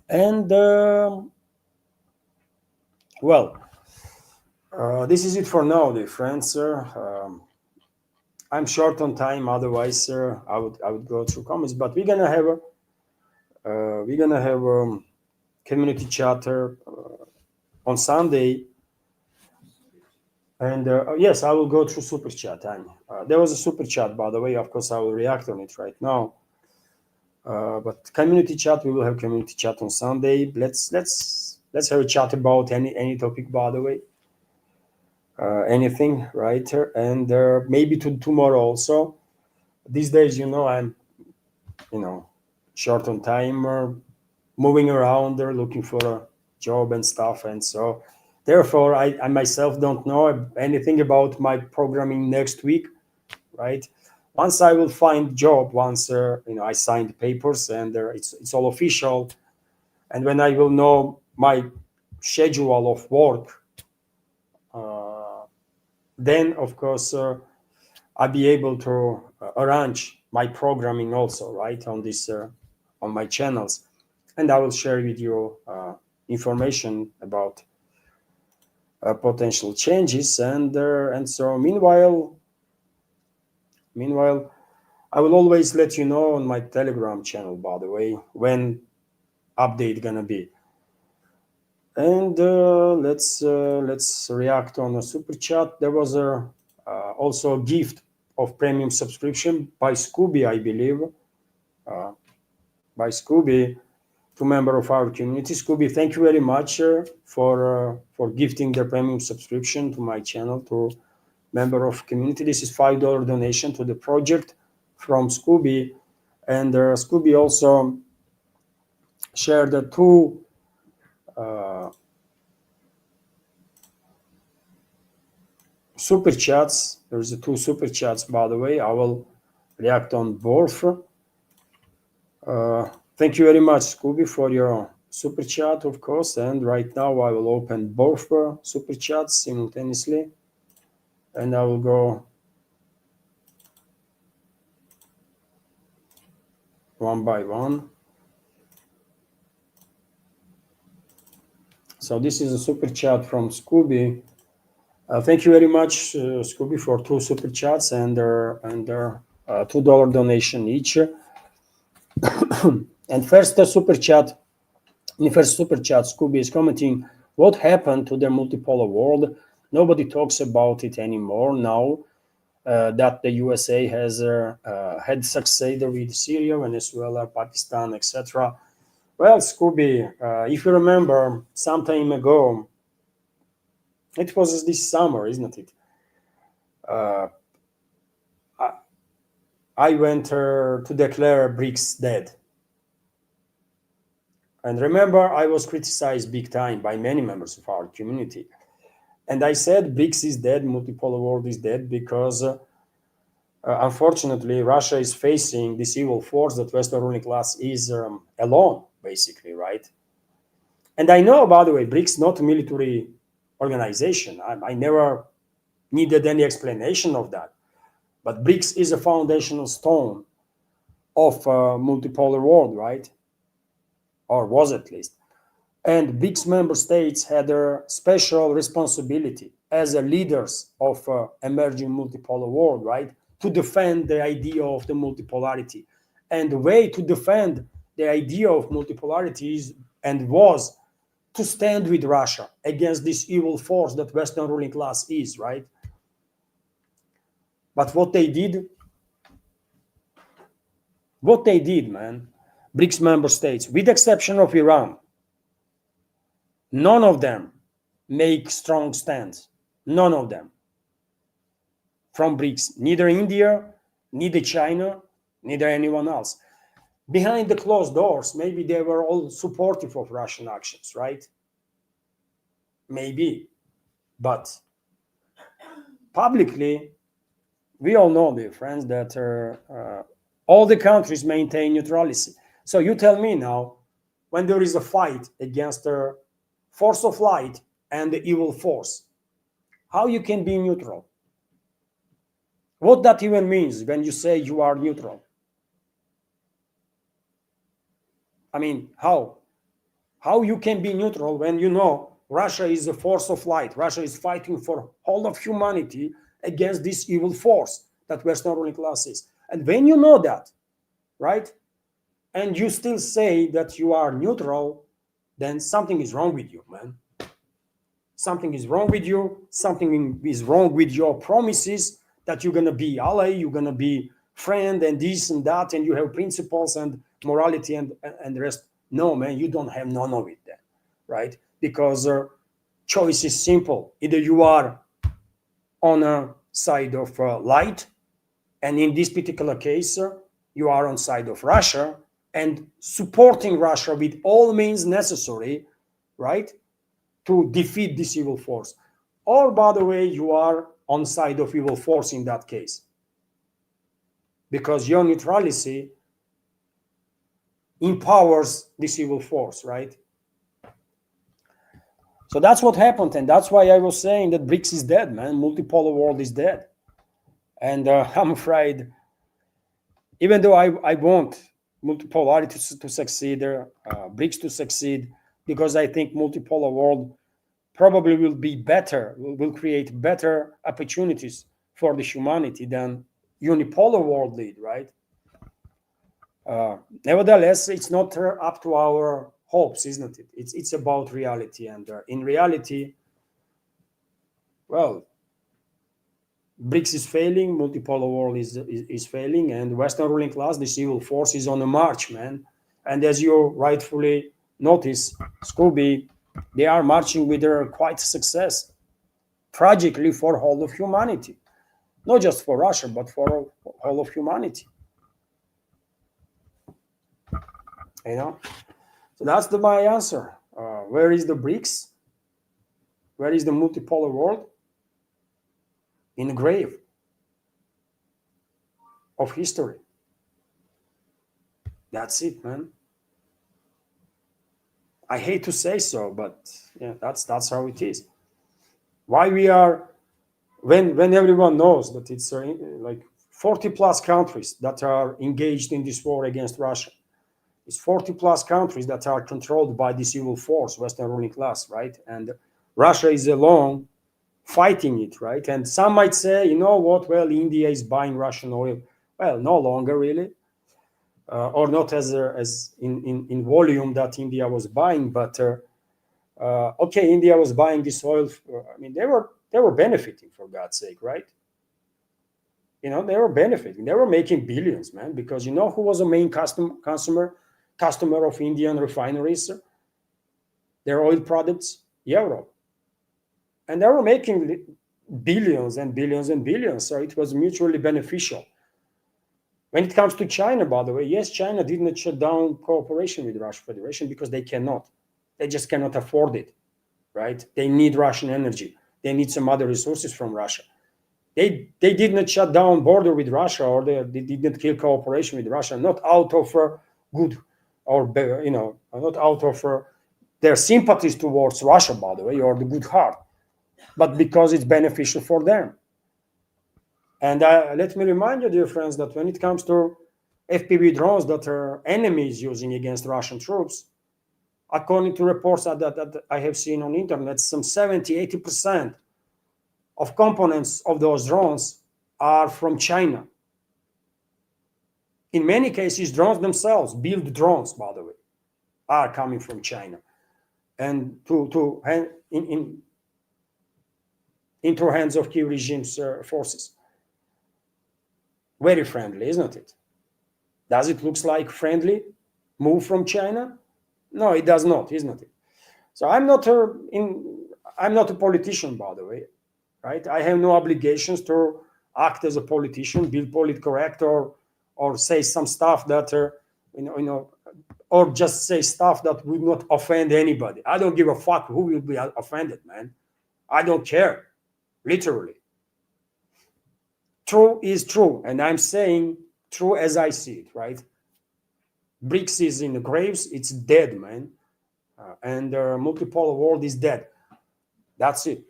And well, this is it for now, dear friends. I'm short on time. Otherwise, I would go through comments, but we're gonna have community chatter on Sunday. And yes, I will go through super chat. And there was a super chat, by the way. Of course, I will react on it right now. But community chat, we will have community chat on Sunday. Let's have a chat about any topic, by the way, anything, right? And maybe tomorrow also. These days, I'm you know short on time, moving around, looking for a job and stuff, and so therefore I myself don't know anything about my programming next week, right? Once I will find job, once I sign the papers and it's all official, and when I will know my schedule of work, uh, then of course I'll be able to arrange my programming also, right, on this on my channels, and I will share with you information about potential changes. And so meanwhile, I will always let you know on my Telegram channel, by the way, when update gonna be. And let's react on a super chat. There was also a gift of premium subscription by Scooby, I believe, by Scooby, to member of our community. Scooby, thank you very much for gifting the premium subscription to my channel, to member of community. This is $5 donation to the project from Scooby, and Scooby also shared the two super chats. There's two super chats, by the way. I will react on both. Thank you very much, Scooby, for your super chat, of course. And right now I will open both super chats simultaneously, and I will go one by one. So this is a super chat from Scooby. Thank you very much, Scooby, for two super chats and their $2 donation each. And first super chat. In the first super chat, Scooby is commenting, what happened to the multipolar world? Nobody talks about it anymore now that the USA has had succeeded with Syria, Venezuela, Pakistan, etc. Well, Scooby, if you remember, some time ago, it was this summer, isn't it? I went to declare BRICS dead. And remember, I was criticized big time by many members of our community. And I said BRICS is dead, multipolar world is dead, because unfortunately, Russia is facing this evil force that Western ruling class is alone, basically, right? And I know, by the way, BRICS not a military organization. I never needed any explanation of that. But BRICS is a foundational stone of multipolar world, right? Or was at least. And BRICS member states had a special responsibility as leaders of emerging multipolar world, right? To defend the idea of the multipolarity. And the way to defend the idea of multipolarity is and was to stand with Russia against this evil force that Western ruling class is, right? But what they did, man, BRICS member states, with the exception of Iran, none of them make strong stands. None of them. From BRICS, neither India, neither China, neither anyone else. Behind the closed doors, maybe they were all supportive of Russian actions, right? Maybe. But publicly, we all know, dear friends, that all the countries maintain neutrality. So you tell me now, when there is a fight against the force of light and the evil force, how you can be neutral? What that even means when you say you are neutral? I mean, how? How you can be neutral when you know Russia is a force of light? Russia is fighting for all of humanity against this evil force that Western ruling class is. And when you know that, right, and you still say that you are neutral, then something is wrong with you, man. Something is wrong with you. Something is wrong with your promises that you're going to be ally, you're going to be friend and this and that, and you have principles and morality and the rest. No, man, you don't have none of it then, right? Because choice is simple. Either you are on a side of light, and in this particular case, you are on side of Russia and supporting Russia with all means necessary, right, to defeat this evil force. Or, by the way, you are on side of evil force in that case, because your neutrality empowers this evil force, right? So that's what happened, and that's why I was saying that BRICS is dead, man. Multipolar world is dead. And I'm afraid, even though I want multipolarity to succeed, BRICS to succeed, because I think multipolar world probably will be better, will create better opportunities for the humanity than unipolar world lead, right? Nevertheless, it's not up to our hopes, isn't it? It's about reality, and in reality, well, BRICS is failing, multipolar world is failing, and Western ruling class, the civil force, is on a march, man. And as you rightfully notice, Scooby, they are marching with their quite success, tragically for whole of humanity, not just for Russia, but for all of humanity. You know, so that's my answer. Where is the BRICS? Where is the multipolar world? In the grave of history. That's it, man. I hate to say so, but yeah, that's how it is. Why we are, when everyone knows that it's like 40 plus countries that are engaged in this war against Russia. It's 40 plus countries that are controlled by this evil force, Western ruling class, right? And Russia is alone fighting it, right? And some might say, you know what? Well, India is buying Russian oil. Well, no longer really, or not as in volume that India was buying. But okay, India was buying this oil. I mean, they were benefiting, for God's sake, right? You know, they were benefiting. They were making billions, man. Because you know who was the main customer of Indian refineries? Their oil products, Europe. And they were making billions and billions and billions. So it was mutually beneficial. When it comes to China, by the way, yes, China did not shut down cooperation with the Russian Federation because they cannot. They just cannot afford it, right? They need Russian energy. They need some other resources from Russia. They did not shut down border with Russia, or they did not kill cooperation with Russia, not out of good or, you know, not out of their sympathies towards Russia, by the way, or the good heart, but because it's beneficial for them. And let me remind you, dear friends, that when it comes to FPV drones that our enemy is using against Russian troops, according to reports that I have seen on the internet, some 70-80% of components of those drones are from China. In many cases, drones themselves, built drones, by the way, are coming from China. And into hands of key regime's forces. Very friendly, isn't it? Does it look like friendly move from China? No, it does not, isn't it? So I'm not a politician, by the way, right? I have no obligations to act as a politician, be politcorrect, or say some stuff that or just say stuff that would not offend anybody. I don't give a fuck who will be offended, man. I don't care, literally. True is true, and I'm saying true as I see it, right? BRICS is in the graves, it's dead, man. And the multipolar world is dead. That's it.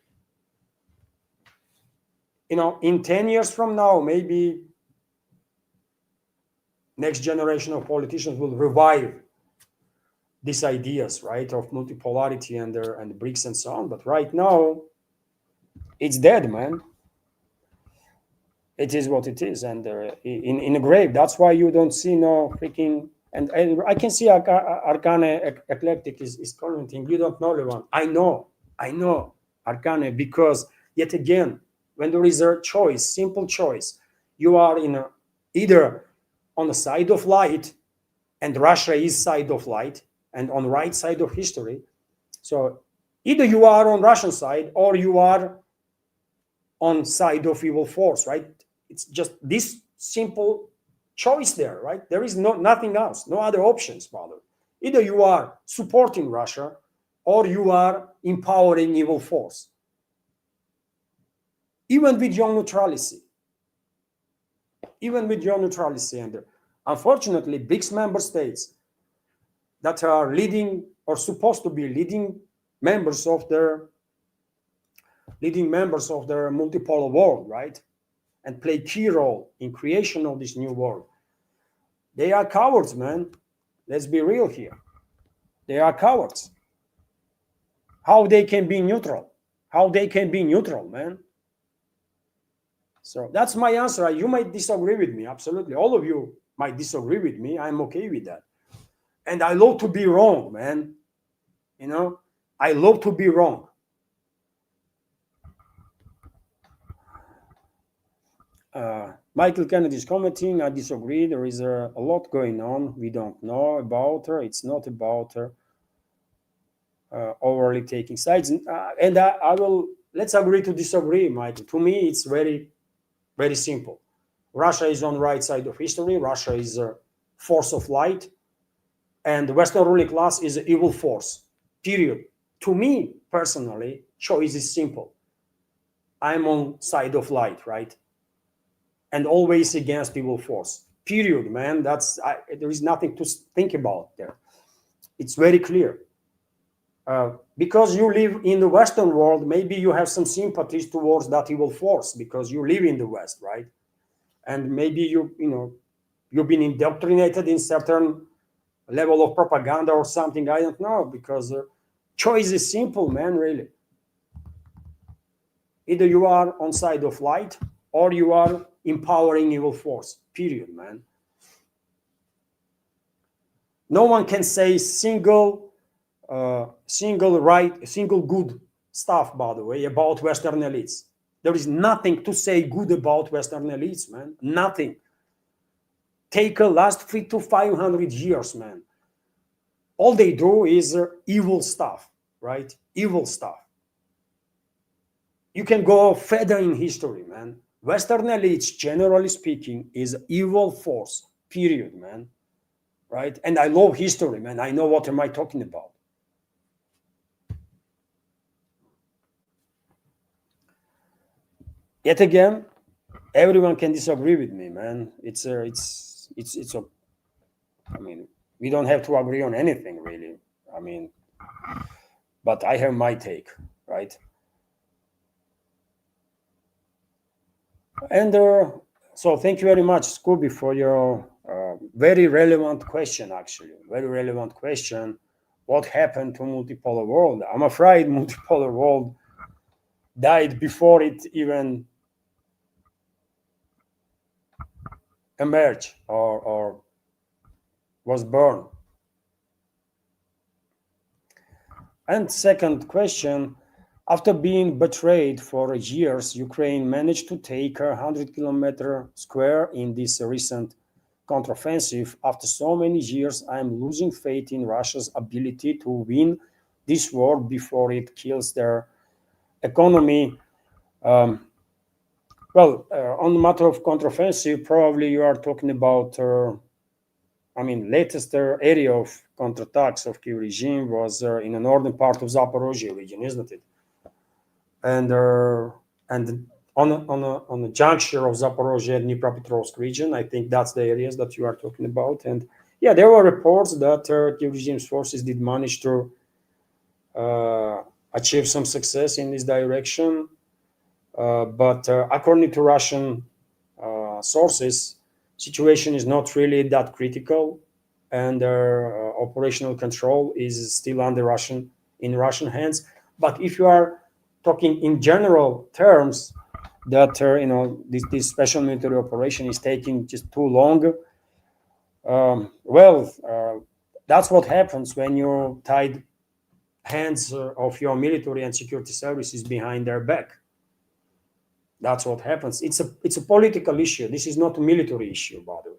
You know, in 10 years from now, maybe next generation of politicians will revive these ideas, right, of multipolarity and the BRICS and so on. But right now, it's dead, man. It is what it is, and in a grave. That's why you don't see no freaking. And I can see Arcane Eclectic is commenting. You don't know, Levan. I know, Arcane, because yet again, when there is a choice, simple choice, you are either on the side of light, and Russia is side of light, and on the right side of history. So either you are on Russian side or you are on side of evil force, right? It's just this simple choice there, right? There is nothing else, no other options, father. Either you are supporting Russia or you are empowering evil force. Even with your neutrality. And unfortunately, BRICS member states that are leading or supposed to be leading members of their multipolar world, right? And play key role in creation of this new world. They are cowards, man. Let's be real here. They are cowards. How they can be neutral? Man? So that's my answer. You might disagree with me, absolutely. All of you might disagree with me. I'm okay with that. And I love to be wrong, man. I love to be wrong. Michael Kennedy is commenting. I disagree. There is a lot going on we don't know about her. It's not about her overly taking sides. And I will, let's agree to disagree, Michael. To me, it's very, very simple. Russia is on the right side of history. Russia is a force of light. And the Western ruling class is an evil force, period. To me, personally, choice is simple. I'm on side of light, right? And always against evil force, period, man. There is nothing to think about there. It's very clear. Because you live in the Western world, maybe you have some sympathies towards that evil force because you live in the West, right? And maybe you've been indoctrinated in certain level of propaganda or something. I don't know, because choice is simple, man, really. Either you are on side of light or you are empowering evil force, period, man. No one can say single good stuff, by the way, about Western elites. There is nothing to say good about Western elites, man. Nothing. Take a last 300 to 500 years, man. All they do is evil stuff, right? Evil stuff. You can go further in history, man. Western elites, generally speaking, is evil force, period, man. Right? And I love history, man. I know what am I talking about. Yet again, everyone can disagree with me, man. I mean, we don't have to agree on anything, really. I mean, but I have my take, right? And so thank you very much, Scooby, for your very relevant question, actually. Very relevant question. What happened to multipolar world? I'm afraid multipolar world died before it even emerged or was born. And second question, after being betrayed for years, Ukraine managed to take 100-kilometer square in this recent counteroffensive. After so many years, I am losing faith in Russia's ability to win this war before it kills their economy. On the matter of counteroffensive, probably you are talking about, latest area of counterattacks of Kiev regime was in the northern part of Zaporozhye region, isn't it? And on the juncture of Zaporozhye and Dnipropetrovsk region, I think that's the areas that you are talking about. And yeah, there were reports that Kiev regime's forces did manage to achieve some success in this direction. But according to Russian sources, situation is not really that critical, and operational control is still in Russian hands. But if you are talking in general terms, that this special military operation is taking just too long, that's what happens when you tied hands of your military and security services behind their back. That's what happens. It's a political issue. This is not a military issue, by the way.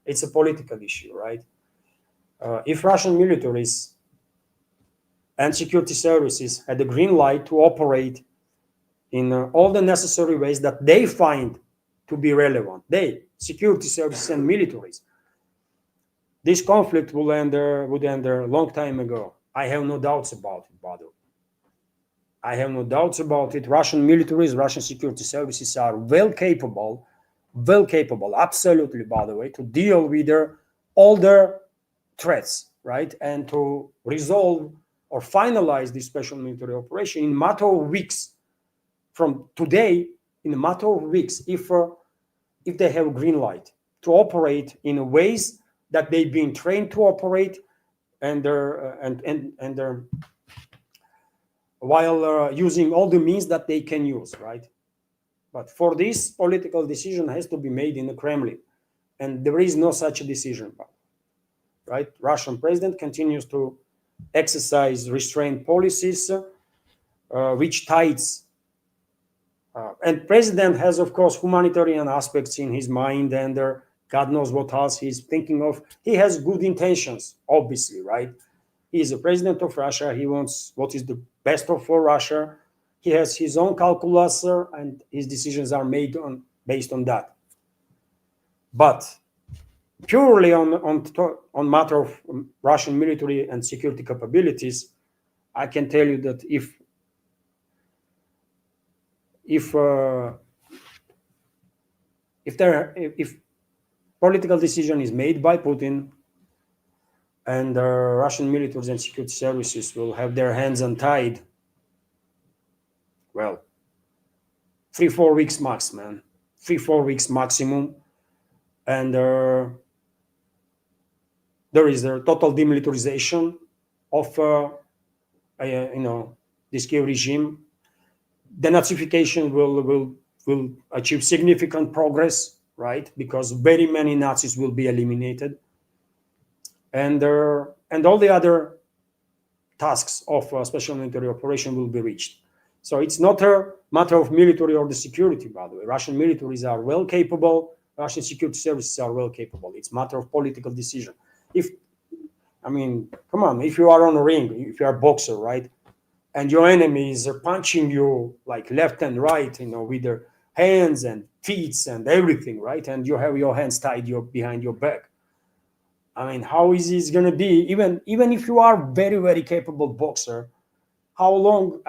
It's a political issue, right? If Russian militaries and security services had the green light to operate in all the necessary ways that they find to be relevant, security services and militaries, this conflict would end a long time ago. I have no doubts about it, by the way. I have no doubts about it. Russian militaries, Russian security services are well capable, absolutely, by the way, to deal with all their threats, right? And to resolve or finalize this special military operation in a matter of weeks. From today, in a matter of weeks, if they have a green light to operate in ways that they've been trained to operate, and while using all the means that they can use, right? But for this, political decision has to be made in the Kremlin, and there is no such a decision. right? Russian president continues to exercise restraint policies, which ties. And president has, of course, humanitarian aspects in his mind, and God knows what else he's thinking of. He has good intentions, obviously, right? He is the president of Russia. He wants what is the best for Russia. He has his own calculus, and his decisions are made based on that. But purely on matter of Russian military and security capabilities, I can tell you that if political decision is made by Putin, and Russian militaries and security services will have their hands untied, well, 3-4 weeks max, man. 3-4 weeks maximum. And there is a total demilitarization of this Kiev regime. Denazification will achieve significant progress, right? Because very many Nazis will be eliminated, and all the other tasks of special military operation will be reached. So it's not a matter of military or the security, by the way. Russian militaries are well capable. Russian security services are well capable. It's a matter of political decision. Come on, if you are on a ring, if you are a boxer, right, and your enemies are punching you like left and right, with their hands and feet and everything, right, and you have your hands tied behind your back. How easy is going to be? Even if you are very, very capable boxer, how long?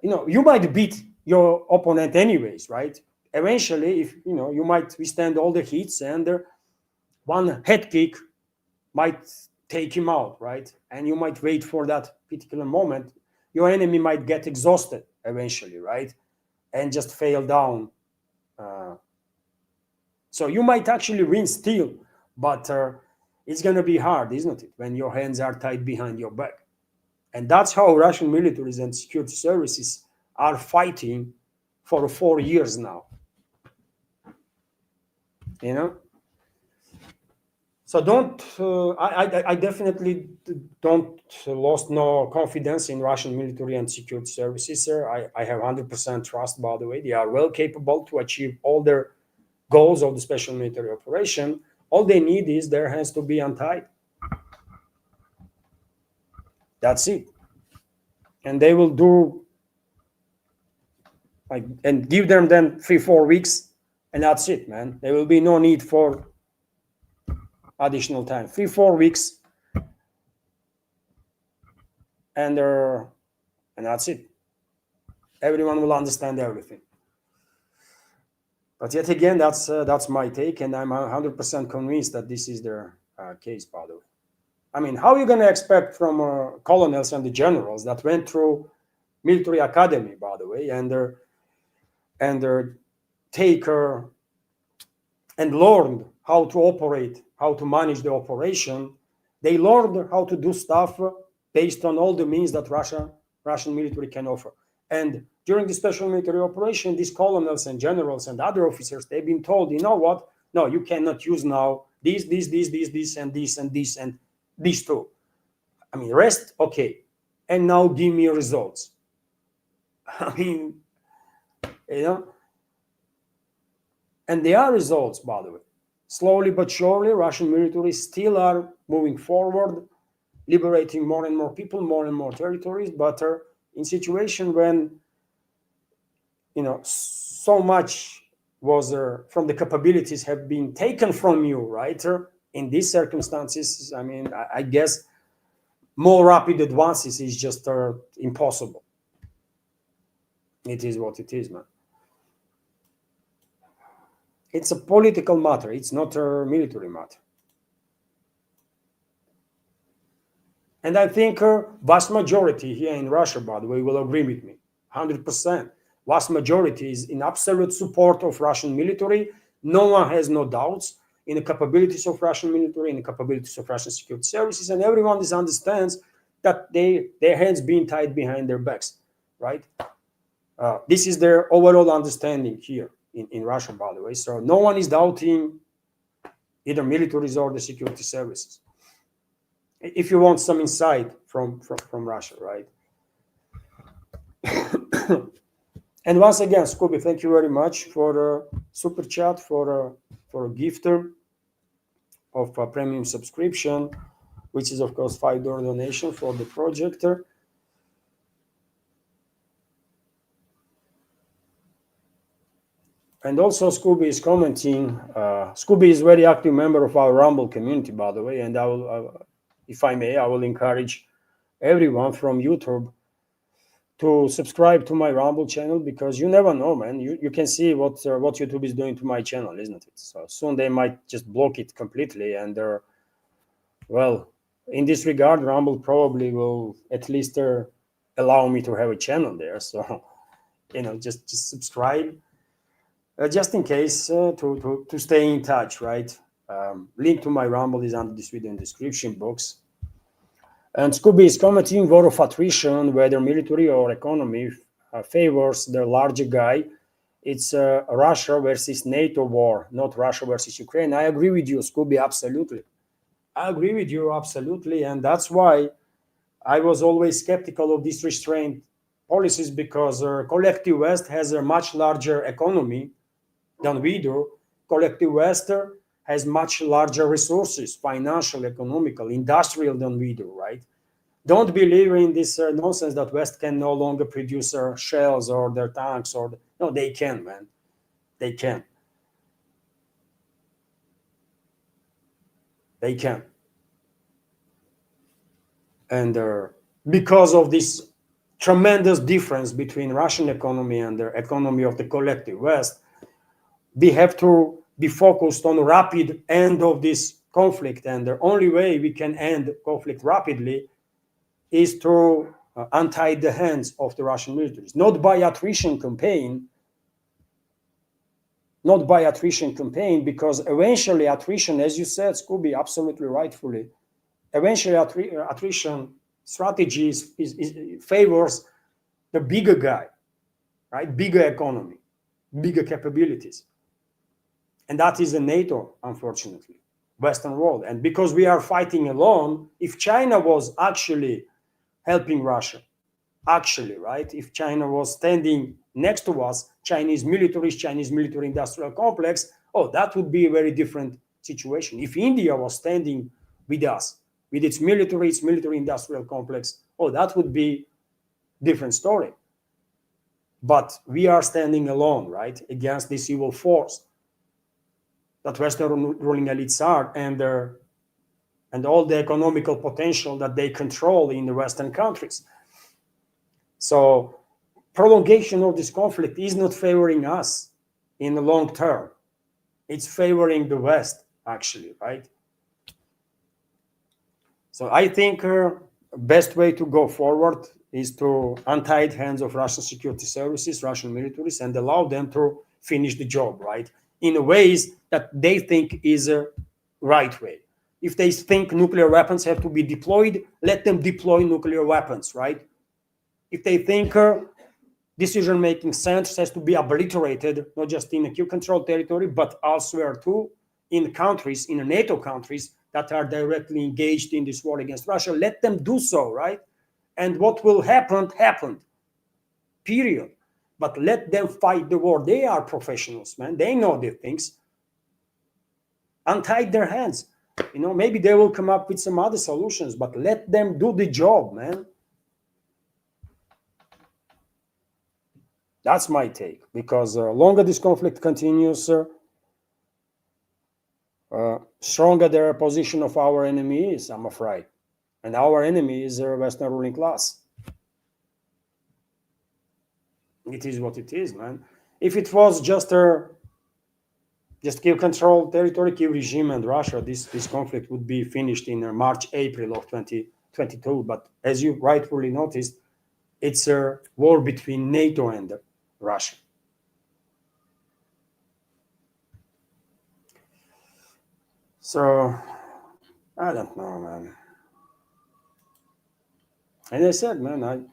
You might beat your opponent anyways, right? Eventually, if you might withstand all the hits, and one head kick might take him out, right? And you might wait for that particular moment. Your enemy might get exhausted eventually, right? And just fail down. So you might actually win still, but it's going to be hard, isn't it? When your hands are tied behind your back. And that's how Russian militaries and security services are fighting for 4 years now. So I definitely don't lost no confidence in Russian military and security services, sir. I have 100% trust, by the way. They are well capable to achieve all their goals of the special military operation. All they need is their hands to be untied. That's it. And they will do and give them then 3-4 weeks, and that's it, man. There will be no need for additional time. 3-4 weeks, and that's it. Everyone will understand everything. But yet again, that's my take, and I'm 100% convinced that this is their case, by the way. How are you going to expect from colonels and the generals that went through military academy, by the way, and take and learned how to operate, how to manage the operation? They learned how to do stuff based on all the means that Russian military can offer. And during the special military operation, these colonels and generals and other officers, they've been told, you know what? No, you cannot use now this, and this, and this, and these two. Rest, okay. And now give me results. And there are results, by the way. Slowly but surely, Russian military still are moving forward, liberating more and more people, more and more territories, but in situation when, so much was from the capabilities have been taken from you, right? In these circumstances, I guess more rapid advances is just impossible. It is what it is, man. It's a political matter. It's not a military matter. And I think vast majority here in Russia, by the way, will agree with me, 100%. Vast majority is in absolute support of Russian military. No one has no doubts in the capabilities of Russian military, in the capabilities of Russian security services, and everyone understands that their hands being tied behind their backs, right? This is their overall understanding here in Russia, by the way. So no one is doubting either militaries or the security services. If you want some insight from Russia, right? And once again, Scooby, thank you very much for the super chat, for a gifter of a premium subscription, which is of course $5 donation for the projector. And also Scooby is commenting. Scooby is a very active member of our Rumble community, by the way, and I will, if I may, I will encourage everyone from YouTube to subscribe to my Rumble channel, because you never know, man. You can see what YouTube is doing to my channel, isn't it? So soon they might just block it completely, and well, in this regard, Rumble probably will at least allow me to have a channel there. So just subscribe, just in case, to stay in touch, right? Link to my Rumble is under this video in the description box. And Scooby is commenting, war of attrition, whether military or economy, favors the larger guy. It's Russia versus NATO war, not Russia versus Ukraine. I agree with you, Scooby, absolutely. I agree with you, absolutely. And that's why I was always skeptical of these restraint policies, because collective West has a much larger economy than we do. Collective West has much larger resources, financial, economical, industrial, than we do, right? Don't believe in this nonsense that West can no longer produce shells or their tanks, no, they can, man. They can. They can. And because of this tremendous difference between Russian economy and the economy of the collective West, we have to be focused on rapid end of this conflict. And the only way we can end conflict rapidly is to untie the hands of the Russian militaries, not by attrition campaign, because eventually attrition, as you said, Scooby, absolutely rightfully, eventually attrition strategies favors the bigger guy, right? Bigger economy, bigger capabilities. And that is the NATO, unfortunately, Western world. And because we are fighting alone, if China was actually helping Russia, right? If China was standing next to us, Chinese military industrial complex, that would be a very different situation. If India was standing with us, with its military industrial complex, that would be different story. But we are standing alone, right, against this evil force that Western ruling elites are, and all the economical potential that they control in the Western countries. So prolongation of this conflict is not favoring us in the long term. It's favoring the West, actually, right? So I think best way to go forward is to untie the hands of Russian security services, Russian militaries, and allow them to finish the job, right? In ways that they think is a right way. If they think nuclear weapons have to be deployed, let them deploy nuclear weapons, right? If they think decision-making centers has to be obliterated, not just in a Q-controlled territory, but elsewhere too, in countries, in NATO countries that are directly engaged in this war against Russia, let them do so, right? And what will happen, happened, period. But let them fight the war. They are professionals, man. They know these things. Untie their hands. Maybe they will come up with some other solutions, but let them do the job, man. That's my take, because longer this conflict continues, stronger the position of our enemy is, I'm afraid. And our enemy is the Western ruling class. It is what it is, man. If it was just Kiev control territory, Kiev regime and Russia, this conflict would be finished in March, April of 2022. But as you rightfully noticed, it's a war between NATO and Russia. So, I don't know, man. And I said, man,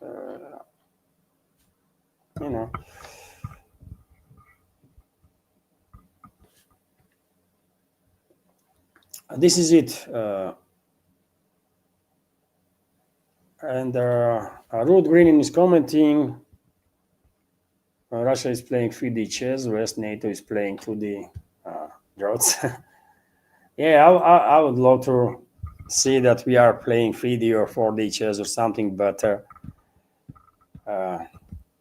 This is it. And Ruth Green is commenting. Russia is playing 3D chess. West NATO is playing 2D droughts. Yeah, I would love to see that we are playing 3D or 4D chess or something, but I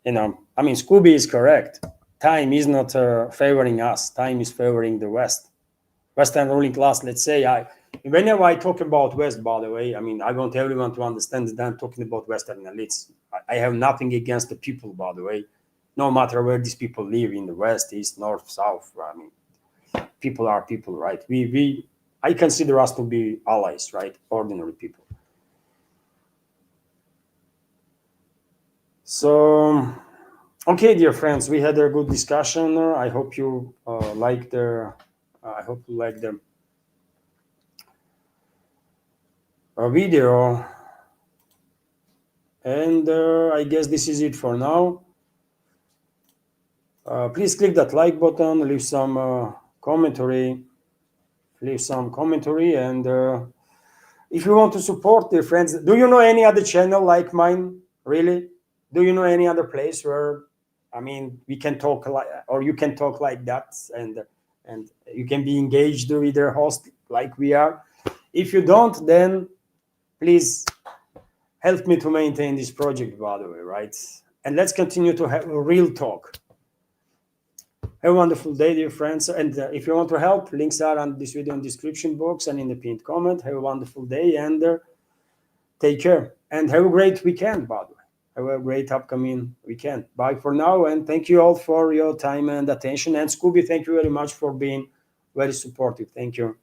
mean, Scooby is correct. Time is not favoring us. Time is favoring the West, Western ruling class. Let's say whenever I talk about West, by the way, I mean I want everyone to understand that I'm talking about Western elites. I have nothing against the people, by the way, no matter where these people live in the West, East, North, South. I mean, people are people, right? I consider us to be allies, right? Ordinary people. So, okay, dear friends, we had a good discussion. I hope you liked the. I hope you liked the video, and I guess this is it for now. Please click that like button, leave some commentary, and if you want to support dear friends, do you know any other channel like mine? Really? Do you know any other place where, I mean, we can talk like, or you can talk like that, and you can be engaged with their host like we are? If you don't, then please help me to maintain this project, by the way, right? And let's continue to have a real talk. Have a wonderful day, dear friends. And if you want to help, links are on this video in the description box and in the pinned comment. Have a wonderful day and take care. And have a great weekend, by the way. Have a great upcoming weekend. Bye for now. And thank you all for your time and attention. And Scooby, thank you very much for being very supportive. Thank you.